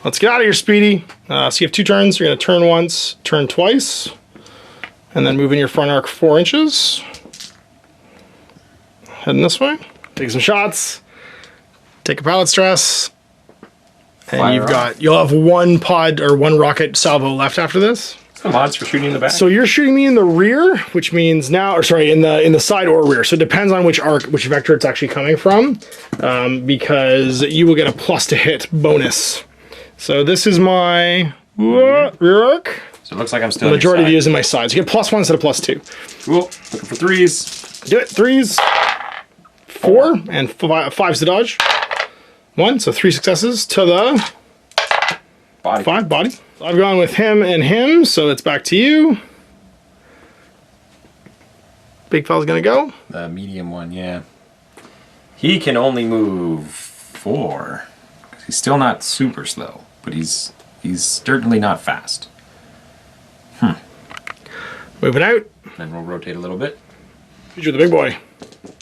Let's get out of here, Speedy. So you have 2 turns. You're going to turn once, turn twice, and then move in your front arc 4 inches. Heading this way. Take some shots. Take a pilot stress. And you'll have 1 pod or 1 rocket salvo left after this. What's the mods for shooting in the back? So you're shooting me in the rear, which means now, or sorry, in the side or rear. So it depends on which arc, which vector it's actually coming from, because you will get a plus to hit bonus. So this is my rear arc. So it looks like I'm still. The majority of you is in my side. So you get +1 instead of +2. Cool. Looking for 3s. Do it. 3s. 4 and 5's to dodge. 1, so 3 successes to the Body. 5 body. So I've gone with him and him, so it's back to you. Big fella's gonna go. The medium one, yeah. He can only move 4. He's still not super slow, but he's certainly not fast. Moving out. Then we'll rotate a little bit. Feature the big boy.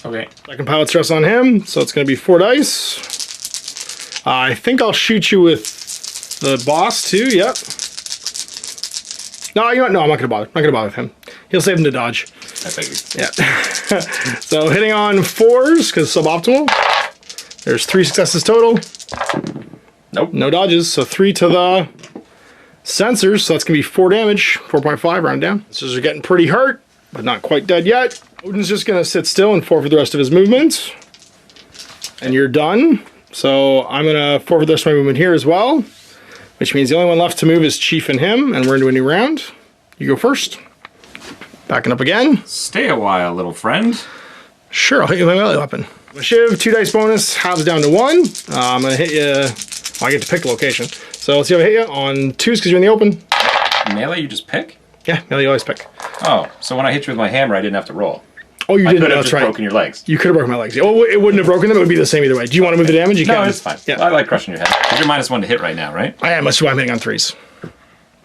Okay. Second pilot stress on him, so it's going to be 4 dice. I think I'll shoot you with the boss too. Yep. No, you know what? No, I'm not going to bother. I'm not going to bother with him. He'll save him to dodge. I figured. Yeah. So hitting on 4s because suboptimal. There's 3 successes total. Nope. No dodges. So 3 to the sensors. So that's going to be 4 damage. 4.5 round down. Sensors are getting pretty hurt, but not quite dead yet. Odin's just going to sit still and forfeit the rest of his movement. And you're done. So I'm going to forfeit the rest of my movement here as well, which means the only one left to move is Chief and him, and we're into a new round. You go first. Backing up again. Stay a while, little friend. Sure, I'll hit you with my melee weapon. My shiv, 2 dice bonus, halves down to 1. I'm going to hit you. Well, I get to pick the location. So let's see if I hit you on 2s because you're in the open. Melee, you just pick? Yeah, melee you always pick. Oh, so when I hit you with my hammer, I didn't have to roll. Oh, you I didn't. could have That's just right. broken your legs. You could have broken my legs. Oh, it wouldn't have broken them. It would be the same either way. Do you want to move the damage? You No, can. it's fine. Yeah. I like crushing your head. Because you're -1 to hit right now, right? I am. That's why I'm hitting on 3s.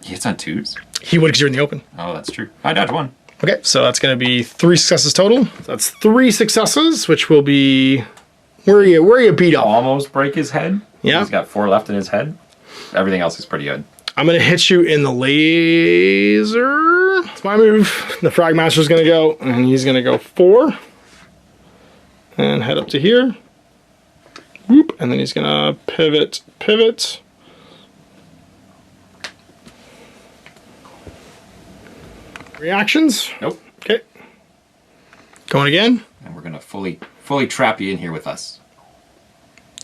He hits on 2s? He would because you're in the open. Oh, that's true. I dodged 1. Okay, so that's going to be 3 successes total. So that's 3 successes, which will be where are you beat up. Almost break his head. Yeah. He's got 4 left in his head. Everything else is pretty good. I'm going to hit you in the laser. It's my move. The Frag Master's going to go, and he's going to go 4. And head up to here. Whoop, and then he's going to pivot. Reactions? Nope. Okay. Going again. And we're going to fully trap you in here with us.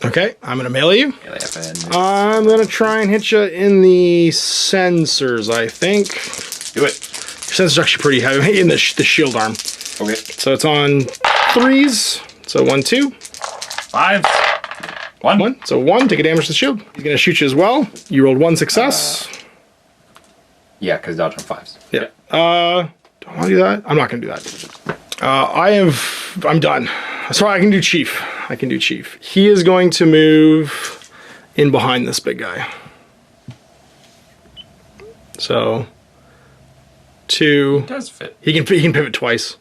Okay, I'm going to melee you. Melee FN. I'm going to try and hit you in the sensors, I think. Do it. Your sensors are actually pretty heavy. I'm hitting the shield arm. Okay. So it's on 3s. So 1, 2. 5. 1. 1. So 1, take a damage to the shield. He's going to shoot you as well. You rolled 1 success. Yeah, because dodge on 5s. Yeah. Do I want to do that? I'm not going to do that. I'm done. Sorry, I can do Chief. He is going to move in behind this big guy. So 2. It does fit. He can pivot twice.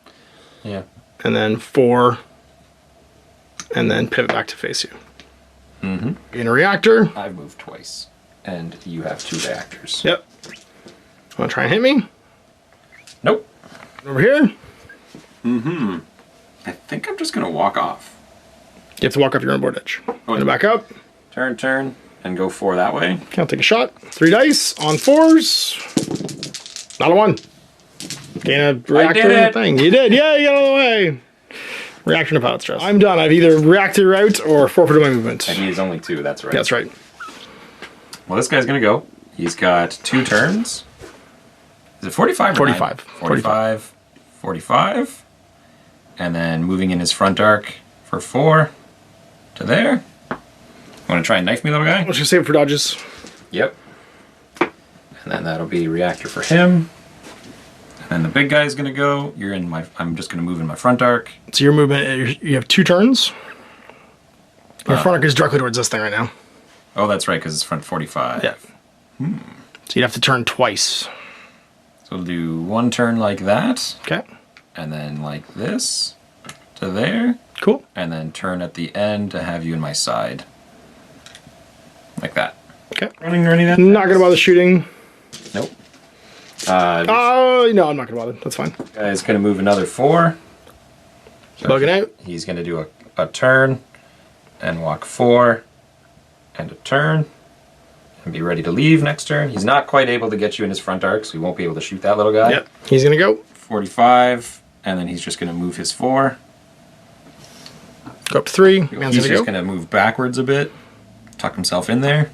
Yeah. And then 4. And then pivot back to face you. Mm-hmm. In a reactor. I've moved twice. And you have 2 reactors. Yep. Want to try and hit me? Nope. Over here. Mm-hmm. I think I'm just going to walk off. You have to walk off your own board edge. Gonna back up. Turn, and go 4 that way. Okay, I'll take a shot. 3 dice on 4s. Not a 1. Gain a reactor thing. You did. Yeah, you got out of the way. Reaction to pilot stress. I'm done. I've either reacted out or forfeited my movement. And he is only 2, that's right. That's right. Well, this guy's going to go. He's got 2 turns. Is it 45 or 45. 45. 45. And then moving in his front arc for 4 to there. Want to try and knife me, little guy? I'm just gonna save it for dodges. Yep. And then that'll be reactor for him. And then the big guy's going to go. You're in my. I'm just going to move in my front arc. So your movement, you have 2 turns. Your front arc is directly towards this thing right now. Oh, that's right, because it's front 45. Yeah. So you'd have to turn twice. So we'll do 1 turn like that. Okay. And then like this to there. Cool. And then turn at the end to have you in my side. Like that. Okay. Running or anything? Not gonna bother shooting. Nope. Oh, no, I'm not gonna bother. That's fine. Guy's gonna move another 4. So Bugging out. He's gonna do a turn and walk 4 and a turn and be ready to leave next turn. He's not quite able to get you in his front arc, so he won't be able to shoot that little guy. Yep. He's gonna go. 45, and then he's just gonna move his 4. Go up 3. He's just gonna move backwards a bit, tuck himself in there.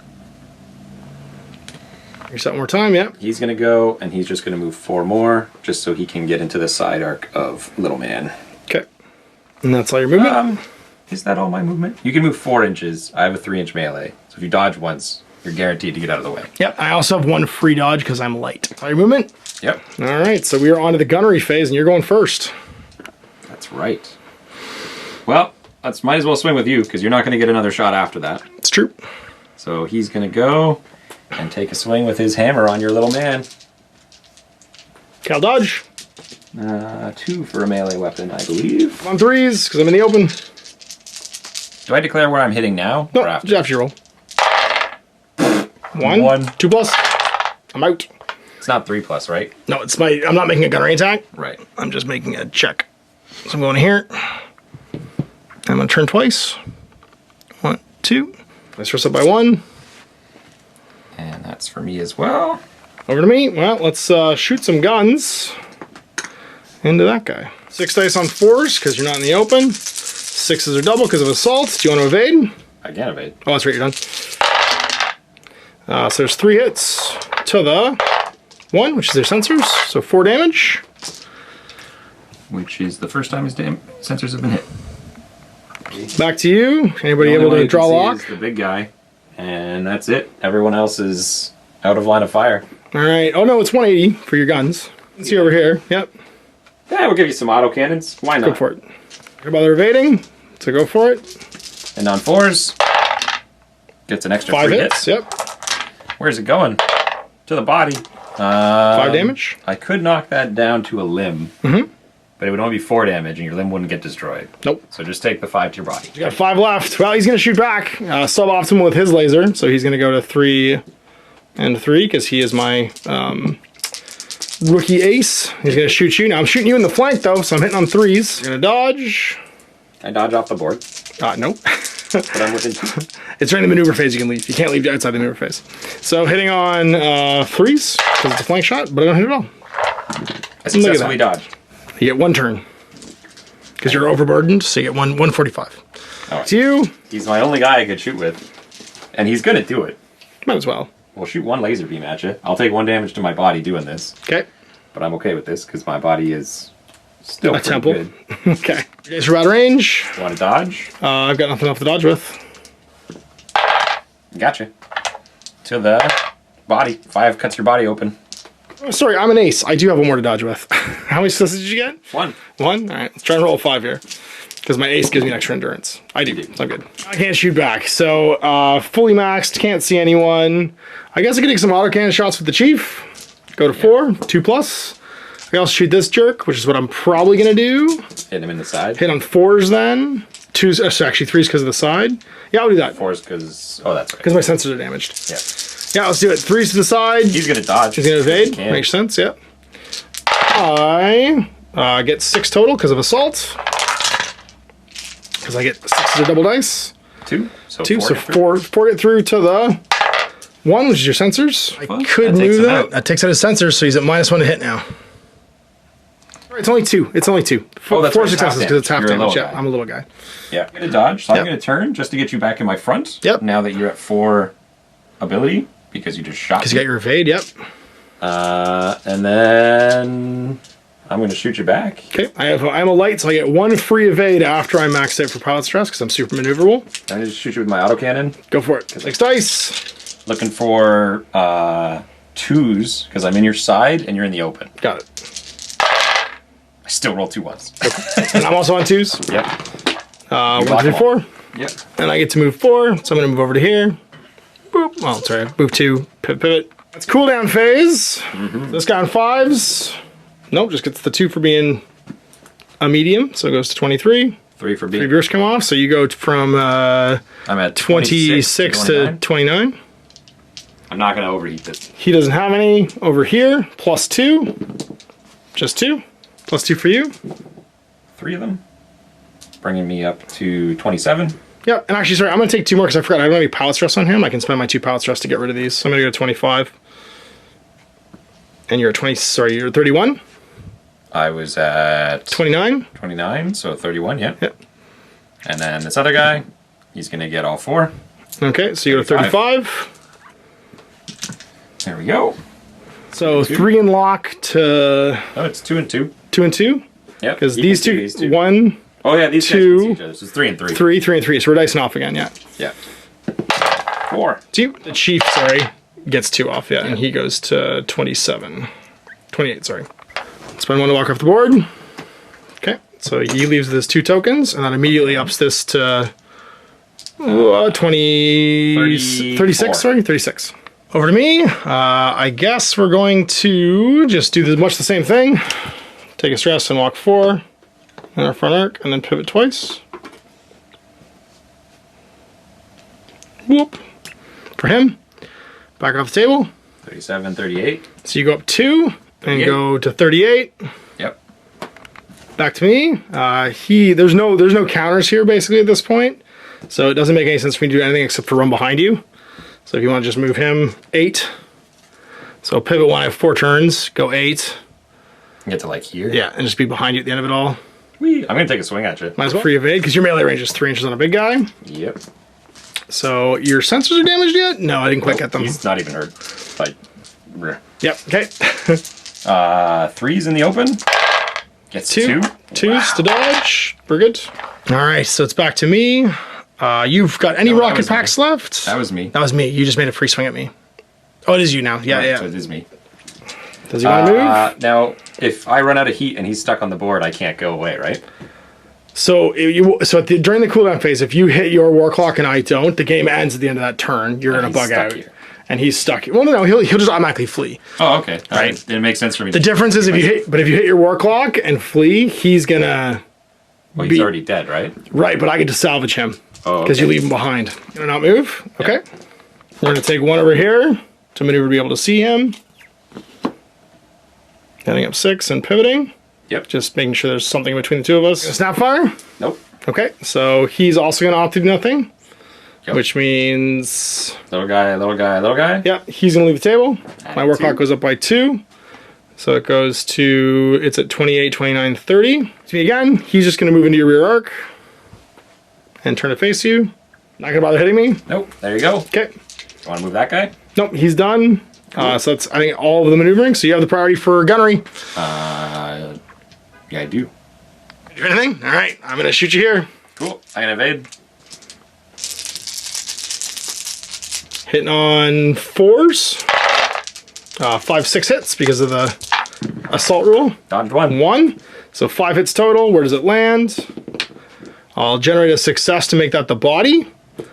Reset one more time, yeah. He's gonna go, and he's just gonna move 4 more, just so he can get into the side arc of little man. Okay. And that's all your movement? Is that all my movement? You can move 4 inches. I have a 3-inch melee, so if you dodge once, you're guaranteed to get out of the way. Yep, I also have 1 free dodge because I'm light. All your movement? Yep. All right, so we are on to the gunnery phase, and you're going first. That's right. Well, might as well swing with you, because you're not going to get another shot after that. It's true. So he's going to go and take a swing with his hammer on your little man. Cal dodge. 2 for a melee weapon, I believe. I'm on 3s, because I'm in the open. Do I declare where I'm hitting now? No, or after? just after you roll. 1. 2 plus. I'm out. It's not 3 plus, right? No, it's my. I'm not making a gunnery attack. Right. I'm just making a check. So I'm going here. I'm going to turn twice. 1, 2. I stress up by 1. And that's for me as well. Over to me. Well, let's shoot some guns into that guy. 6 dice on 4s because you're not in the open. 6s are double because of assault. Do you want to evade? I can evade. Oh, that's right. You're done. So there's 3 hits to the 1, which is their sensors. So 4 damage. Which is the first time his sensors have been hit. Back to you. Anybody able to draw lock? Is the big guy, and that's it. Everyone else is out of line of fire. All right. Oh no, it's 180 for your guns. Let's see over here. Yep. Yeah, we'll give you some auto cannons. Why not? Go for it. Don't bother evading, so go for it. And on 4s, gets an extra 5 3 hits. Yep. Where's it going? To the body. 5 damage. I could knock that down to a limb. Mm-hmm. But it would only be 4 damage, and your limb wouldn't get destroyed. Nope. So just take the 5 to your body. You got 5 left. Well, he's going to shoot back. Suboptimal with his laser, so he's going to go to 3 and 3, because he is my rookie ace. He's going to shoot you. Now, I'm shooting you in the flank, though, so I'm hitting on 3s. You're going to dodge. I dodge off the board. Nope. But I'm within 2. It's during the maneuver phase you can leave. You can't leave outside the maneuver phase. So hitting on 3s, because it's a flank shot, but I don't hit at all. I successfully dodged. You get 1 turn. Because you're overburdened, so you get 145. Right. It's you. He's my only guy I could shoot with. And he's gonna do it. Might as well. We'll shoot 1 laser beam at you. I'll take 1 damage to my body doing this. Okay. But I'm okay with this, because my body is still pretty temple. good. Okay. You guys are out of range. You want to dodge? I've got nothing else to dodge with. Gotcha. To the body. 5 cuts your body open. Oh, sorry, I'm an ace. I do have 1 more to dodge with. How many successes did you get? 1. 1? Alright, let's try and roll a 5 here. Because my ace gives me an extra endurance. I do, so I'm good. I can't shoot back, so fully maxed, can't see anyone. I guess I could take some autocannon shots with the chief. Go to 4, 2 plus. I can also shoot this jerk, which is what I'm probably going to do. Hit him in the side. Hit on 4s then. 2s, actually 3s because of the side. Yeah, I'll do that. 4s because... Oh, that's right. Because my sensors are damaged. Yeah. Yeah, let's do it. 3s to the side. He's going to dodge. He's going to evade. Makes sense, yeah. I get 6 total because of assault. Because I get 6 as a double dice. 2. So 2, 4 so 4 get through to the 1, which is your sensors. I could move that. That takes out his sensors, so he's at -1 to hit now. All right, it's only 2. It's only 2. 4 successes because it's half damage. Yeah, I'm a little guy. Yeah, I'm going to dodge, so I'm going to turn just to get you back in my front. Yep. Now that you're at 4 ability, because you just shot me. Because you got your evade, yep. And then I'm going to shoot you back. Okay, I'm a light, so I get 1 free evade after I max out for pilot stress because I'm super maneuverable. I'm going to just shoot you with my autocannon. Go for it. 6 dice. Looking for 2s because I'm in your side and you're in the open. Got it. I still roll 2 1s. And I'm also on 2s. Yep. 1 through 4. Yep. And I get to move 4, so I'm going to move over to here. Boop. Oh, sorry. Move 2. Pivot. That's cooldown phase. Mm-hmm. This guy on 5s. Nope, just gets the 2 for being a medium, so it goes to 23. 3 for being. 3 yours come off, so you go from I'm at 26 to 29. I'm not going to overheat this. He doesn't have any over here. Plus 2. Just 2. Plus 2 for you. 3 of them. Bringing me up to 27. Yep, and actually, sorry, I'm going to take 2 more because I forgot I don't have any pilot stress on him. I can spend my 2 pilot stress to get rid of these. So I'm going to go to 25. And you're at 20, sorry, you're at 31? I was at 29? 29, so 31, yeah. Yep. And then this other guy, he's going to get all 4. Okay, so you go to 35. There we go. So 3 in lock to... Oh, it's 2 and 2. 2 and 2? Yep. Because these two, 1... Oh yeah, these 2, guys can see each other. So it's 3 and 3. 3 and 3. So we're dicing off again, yeah. Yeah. 4. 2. The chief, sorry, gets 2 off, yeah, and he goes to 27. 28, sorry. Spend 1 to walk off the board. Okay, so he leaves with his 2 tokens, and that immediately ups this to 36, sorry, 36. Over to me. I guess we're going to just do much the same thing. take a stress and walk 4 in our front arc, and then pivot twice. Whoop. For him, back off the table. 37, 38. So you go up 2 and go to 38. Yep. Back to me. There's no counters here basically at this point, so it doesn't make any sense for me to do anything except for run behind you. So if you want to just move him 8. So pivot when I have 4 turns, go 8. Get to like here. Yeah, and just be behind you at the end of it all. Whee. I'm gonna take a swing at you. Might as well free evade because your melee range is 3 inches on a big guy. Yep. So your sensors are damaged yet? No, I didn't quite get them. He's not even hurt. Like, yep. Okay. 3's in the open. Gets 2. 2s to dodge. We're good. All right, so it's back to me. You've got any rocket packs left? That was me. That was me. You just made a free swing at me. Oh, it is you now. Yeah, right, yeah. So it is me. Does he want to move? Now, if I run out of heat and he's stuck on the board, I can't go away, right? So during the cooldown phase, if you hit your war clock and I don't, the game ends at the end of that turn. You're gonna bug out, and he's stuck. Well, no, he'll just automatically flee. Oh, okay. All right. Then it makes sense for me. The difference is if you hit your war clock and flee, he's gonna. Well, he's already dead, right? Right, but I get to salvage him because you leave him behind. You gonna not move? Okay. Yep. We're gonna take 1 over here to maneuver to be able to see him. Heading up 6 and pivoting. Yep. Just making sure there's something between the two of us. Snapfire? Nope. Okay, so he's also going to opt to do nothing, which means... Little guy, little guy, little guy? Yeah, he's going to leave the table. My war clock goes up by 2. So it goes to... It's at 28, 29, 30. To me again, he's just going to move into your rear arc and turn to face you. Not going to bother hitting me. Nope, there you go. Okay. You want to move that guy? Nope, he's done. Cool. So that's, I think, all of the maneuvering. So you have the priority for gunnery. Yeah, I do. Do anything? All right, I'm going to shoot you here. Cool. I'm going to evade. Hitting on 4s. 5, 6 hits because of the assault rule. Dodged 1. 1. So 5 hits total. Where does it land? I'll generate a success to make that the body.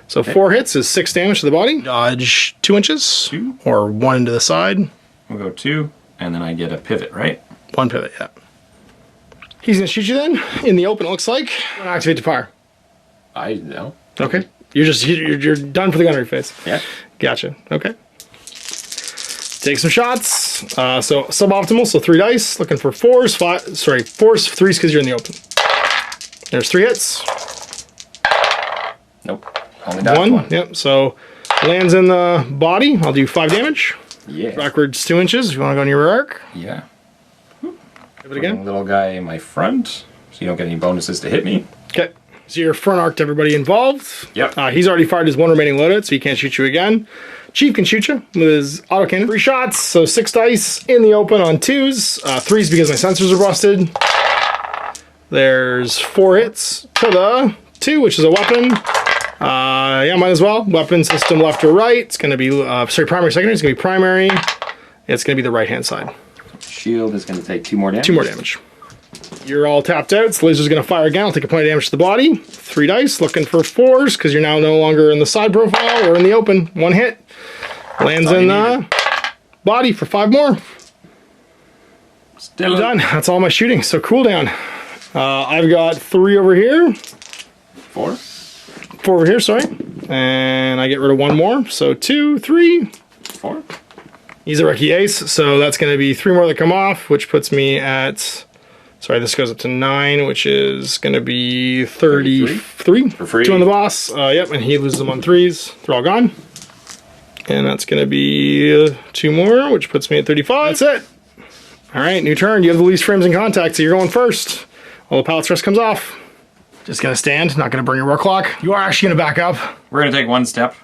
So 4 hits is 6 damage to the body. Dodge 2 inches. 2. Or 1 into the side. We'll go 2, and then I get a pivot, right? 1 pivot, yeah. He's going to shoot you then, in the open, it looks like. Activate to fire. I know. Okay. You're done for the gunnery phase. Yeah. Gotcha. Okay. Take some shots. So suboptimal, so 3 dice. Looking for 4s, 4s, 3s because you're in the open. There's 3 hits. Nope. Only dodged 1. Yep. So lands in the body. I'll do 5 damage. Yeah. Backwards 2 inches. If you want to go on your rear arc. Yeah. Give it again. Little guy in my front, so you don't get any bonuses to hit me. Okay. So you're front arc to everybody involved. Yep. He's already fired his 1 remaining loadout, so he can't shoot you again. Chief can shoot you with his autocannon. 3 shots, so 6 dice in the open on 2s. 3s because my sensors are busted. There's 4 hits to the 2, which is a weapon. Yeah, might as well. Weapon system left or right. It's going to be, primary, secondary. It's going to be primary. It's going to be the right-hand side. Shield is going to take 2 more damage. 2 more damage. You're all tapped out, so the laser's going to fire again. I'll take a point of damage to the body. 3 dice, looking for 4s, because you're now no longer in the side profile or in the open. 1 hit. Lands in the body for 5 more. Still done. That's all my shooting, so cooldown. I've got 3 over here. 4? 4 over here, sorry. And I get rid of 1 more, so 2, 3. 4? He's a rookie ace, so that's going to be 3 more that come off, which puts me at... Sorry, this goes up to 9, which is going to be 33. For free. 2 on the boss. Yep, and he loses them on 3s. They're all gone. And that's going to be 2 more, which puts me at 35. That's it. All right, new turn. You have the least frames in contact, so you're going first. All the pallet stress comes off. Just going to stand, not going to burn your war clock. You are actually going to back up. We're going to take 1 step,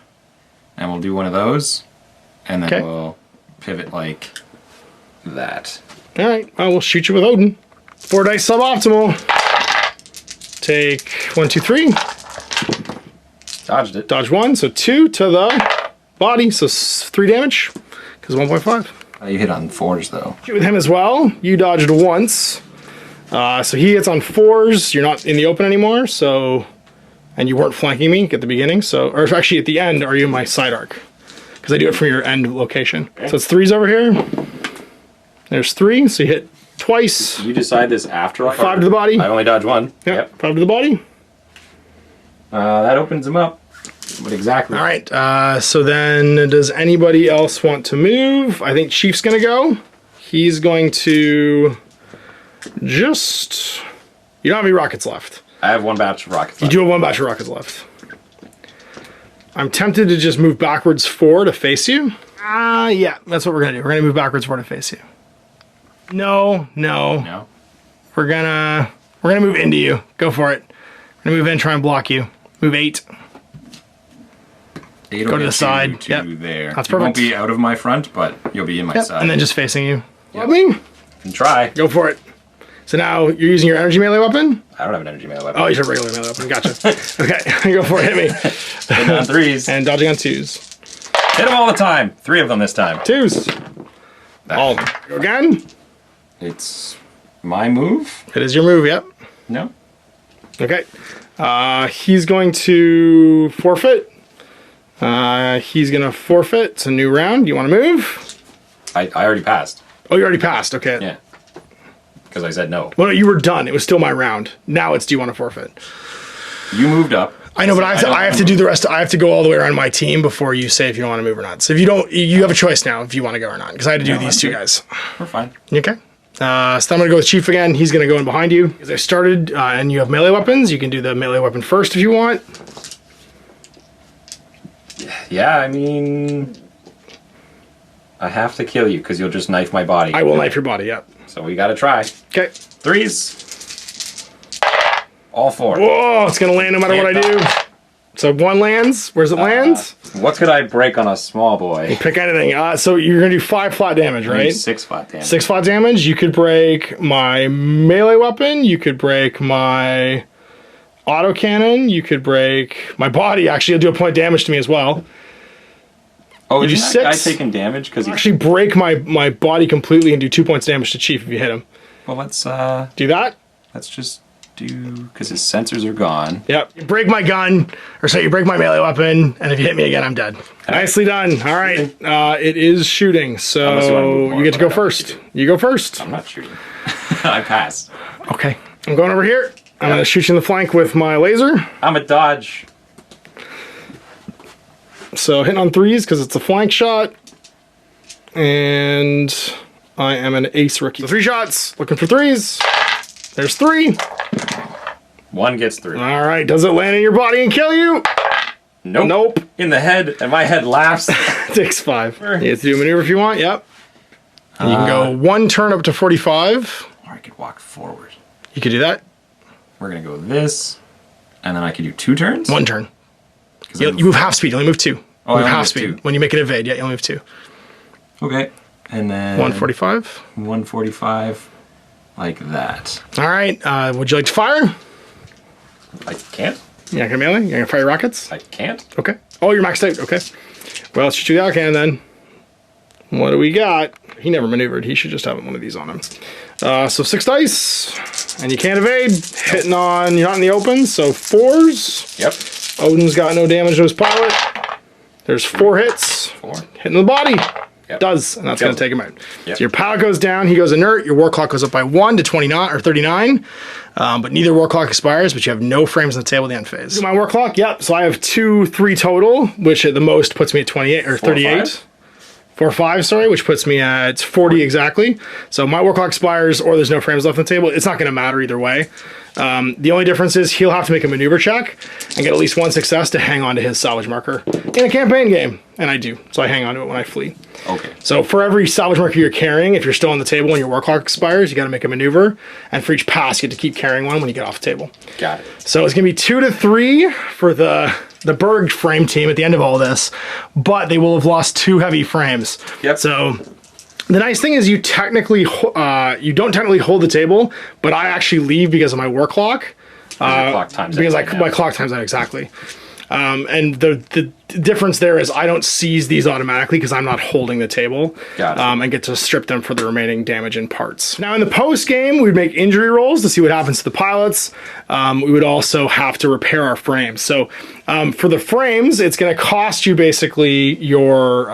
and we'll do one of those, and then we'll pivot like that. All right, well, we'll shoot you with Odin. 4 dice suboptimal. Take 1, 2, 3. Dodged it. Dodge 1, so 2 to the body, so 3 damage, because 1.5. You hit on 4s though. Shoot with him as well. You dodged once. So he hits on 4s. You're not in the open anymore, so... And you weren't flanking me at the beginning, so... Or actually, at the end, are you in my side arc? Because I do it from your end location. Okay. So it's 3s over here. There's 3, so you hit twice. You decide this after I... 5 to the body. I only dodge 1. Yep. 5 to the body. That opens him up. What exactly? All right. So then does anybody else want to move? I think Chief's going to go. He's going to just... You don't have any rockets left. I have 1 batch of rockets left. You do have 1 batch of rockets left. I'm tempted to just move backwards 4 to face you. Yeah, that's what we're gonna do. We're gonna move backwards 4 to face you. No. We're gonna move into you. Go for it. We're gonna move in, try and block you. Move 8. 8 Go to the side. To Yep. there. That's perfect. You won't be out of my front, but you'll be in my side. And then just facing you. Yep. Me? Can try. Go for it. So now you're using your energy melee weapon? I don't have an energy melee weapon. Oh, you have a regular melee weapon. Gotcha. Okay, go for it. Hit me. Hitting on 3s. And dodging on 2s. Hit them all the time. 3 of them this time. 2s. All of them. Go again. It's my move? It is your move, yep. No. Okay. He's going to forfeit. He's going to forfeit. It's a new round. Do you want to move? I already passed. Oh, you already passed. Okay. Yeah. Because I said no. Well, no, you were done. It was still my round. Now it's do you want to forfeit? You moved up. I know, but I have to do the rest. I have to go all the way around my team before you say if you don't want to move or not. So if you don't, you have a choice now if you want to go or not. Because I had to do these 2 guys. We're fine. Okay. So I'm going to go with Chief again. He's going to go in behind you. As I started, and you have melee weapons, you can do the melee weapon first if you want. Yeah, I mean... I have to kill you because you'll just knife my body. I will knife your body, yep. So we got to try. Okay. 3s. All 4. Whoa, it's going to land no matter what I do. So 1 lands. Where's it land? What could I break on a small boy? Pick anything. So you're going to do 5 flat damage, right? 6 flat damage. 6 flat damage. You could break my melee weapon. You could break my autocannon. You could break my body. Actually, you'll do a point of damage to me as well. Oh, you do is that guy 6? taking damage? Because Actually break my body completely and do 2 points damage to Chief if you hit him. Well, let's do that. Let's just do, because his sensors are gone. Yep. You break my gun, or sorry, you break my melee weapon, and if you hit me again, I'm dead. Nicely done. All right. It is shooting, so you get to go first. You go first. I'm not shooting. I pass. Okay. I'm going over here. I'm going to shoot you in the flank with my laser. I'm a dodge. So hitting on 3s because it's a flank shot. And I am an ace rookie. So 3 shots. Looking for 3s. There's 3. 1 gets 3. All right. Does it land in your body and kill you? Nope. Nope. In the head, and my head laughs. Takes 5. You have to do a maneuver if you want. Yep. And you can go 1 turn up to 45. Or I could walk forward. You could do that. We're going to go this, and then I could do 2 turns? 1 turn. You move half speed. You only move 2. Oh, move half speed. 2. When you make an evade, yeah, you only move 2. Okay. And then 145. 145, like that. All right. Would you like to fire? I can't. You're not gonna melee? You're gonna fire your rockets? I can't. Okay. Oh, you're maxed out. Okay. Well, let's shoot the outcan then. What do we got? He never maneuvered. He should just have one of these on him. So 6 dice, and you can't evade. Hitting on, you're not in the open, so 4s. Yep. Odin's got no damage to his pilot. There's 4 hits. 4. Hitting the body. Yep. Does, and that's going to take him out. Yep. So your pilot goes down, he goes inert, your war clock goes up by 1 to 29 or 39, but neither war clock expires, but you have no frames on the table at the end phase. My war clock, yep, so I have 2, 3 total, which at the most puts me at 28 or 38. 4 or 5, sorry, which puts me at 40 exactly. So my war clock expires or there's no frames left on the table. It's not going to matter either way. The only difference is he'll have to make a maneuver check and get at least 1 success to hang on to his salvage marker in a campaign game. And I do. So I hang on to it when I flee. Okay. So for every salvage marker you're carrying, if you're still on the table when your war clock expires, you got to make a maneuver. And for each pass, you get to keep carrying one when you get off the table. Got it. So it's going to be 2 to 3 for the Berg frame team at the end of all this. But they will have lost 2 heavy frames. Yep. So the nice thing is you don't technically hold the table, but I actually leave because of my war clock. Clock times because out my clock times out exactly. And the difference there is I don't seize these automatically because I'm not holding the table. Gotcha. And get to strip them for the remaining damage and parts. Now in the post game, we'd make injury rolls to see what happens to the pilots. We would also have to repair our frames. So for the frames, it's going to cost you basically your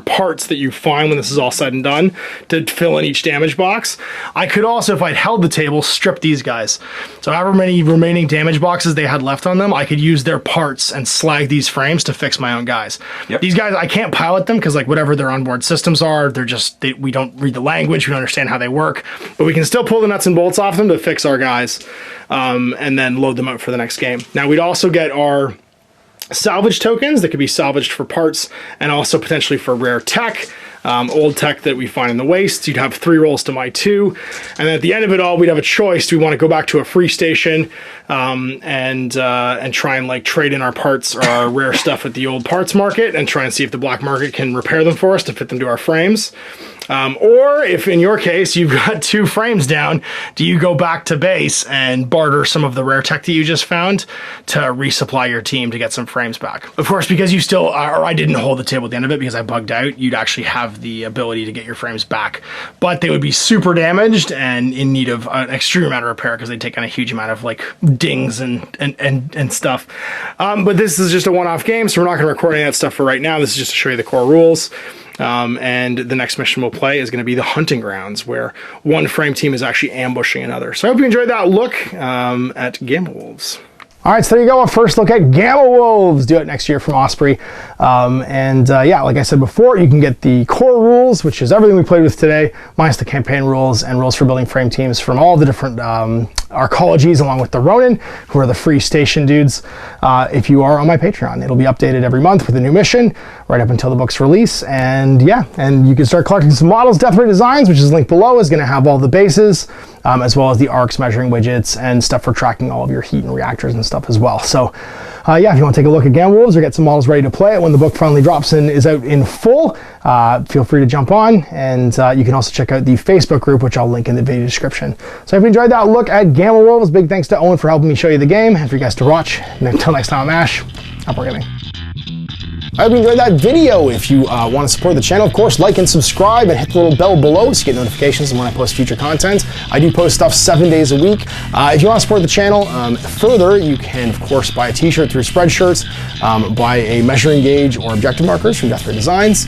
parts that you find when this is all said and done to fill in each damage box. I could also, if I'd held the table, strip these guys. So however many remaining damage boxes they had left on them, I could use their parts and slag these frames to fix my own guys. Yep. These guys, I can't pilot them because like whatever their onboard systems are, they're just, we don't read the language, we don't understand how they work, but we can still pull the nuts and bolts off them to fix our guys and then load them out for the next game. Now we'd also get our salvage tokens that could be salvaged for parts and also potentially for rare tech. Old tech that we find in the waste. You'd have 3 rolls to my 2, and then at the end of it all, we'd have a choice. Do we want to go back to a free station and try and like trade in our parts or our rare stuff at the old parts market and try and see if the black market can repair them for us to fit them to our frames? Or if in your case you've got 2 frames down, do you go back to base and barter some of the rare tech that you just found to resupply your team to get some frames back? Of course, because you still, or I didn't hold the table at the end of it because I bugged out, you'd actually have the ability to get your frames back, but they would be super damaged and in need of an extreme amount of repair because they take on a huge amount of like dings and stuff. But this is just a one-off game, so we're not going to record any of that stuff for right now. This is just to show you the core rules. And the next mission we'll play is going to be the hunting grounds, where one frame team is actually ambushing another. So I hope you enjoyed that look at Gamma Wolves. All right, so there you go. A first look at Gamma Wolves. Do it next year from Osprey. Yeah, like I said before, you can get the core rules, which is everything we played with today, minus the campaign rules and rules for building frame teams from all the different arcologies, along with the Ronin, who are the free station dudes. If you are on my Patreon, it'll be updated every month with a new mission, right up until the book's release. And yeah, and you can start collecting some models. Death Ray Designs, which is linked below, is going to have all the bases, as well as the arcs measuring widgets and stuff for tracking all of your heat and reactors and stuff as well. So yeah, if you want to take a look at Gamma Wolves or get some models ready to play it when the book finally drops and is out in full, feel free to jump on. And you can also check out the Facebook group, which I'll link in the video description. So if you enjoyed that look at Gamma Wolves, big thanks to Owen for helping me show you the game and for you guys to watch. And until next time, I'm Ash. Happy Wargaming. I hope you enjoyed that video. If you want to support the channel, of course, like and subscribe and hit the little bell below so you get notifications when I post future content. I do post stuff 7 days a week. If you want to support the channel further, you can, of course, buy a t-shirt through Spreadshirts, buy a measuring gauge or objective markers from Death Ray Designs,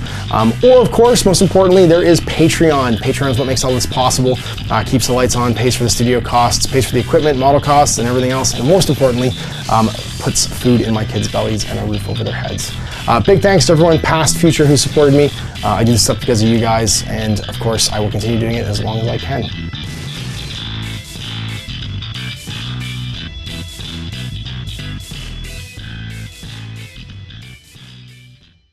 or, of course, most importantly, there is Patreon. Patreon is what makes all this possible, keeps the lights on, pays for the studio costs, pays for the equipment, model costs, and everything else, and most importantly, puts food in my kids' bellies and a roof over their heads. Big thanks to everyone, past, future, who supported me. I do this stuff because of you guys, and of course, I will continue doing it as long as I can.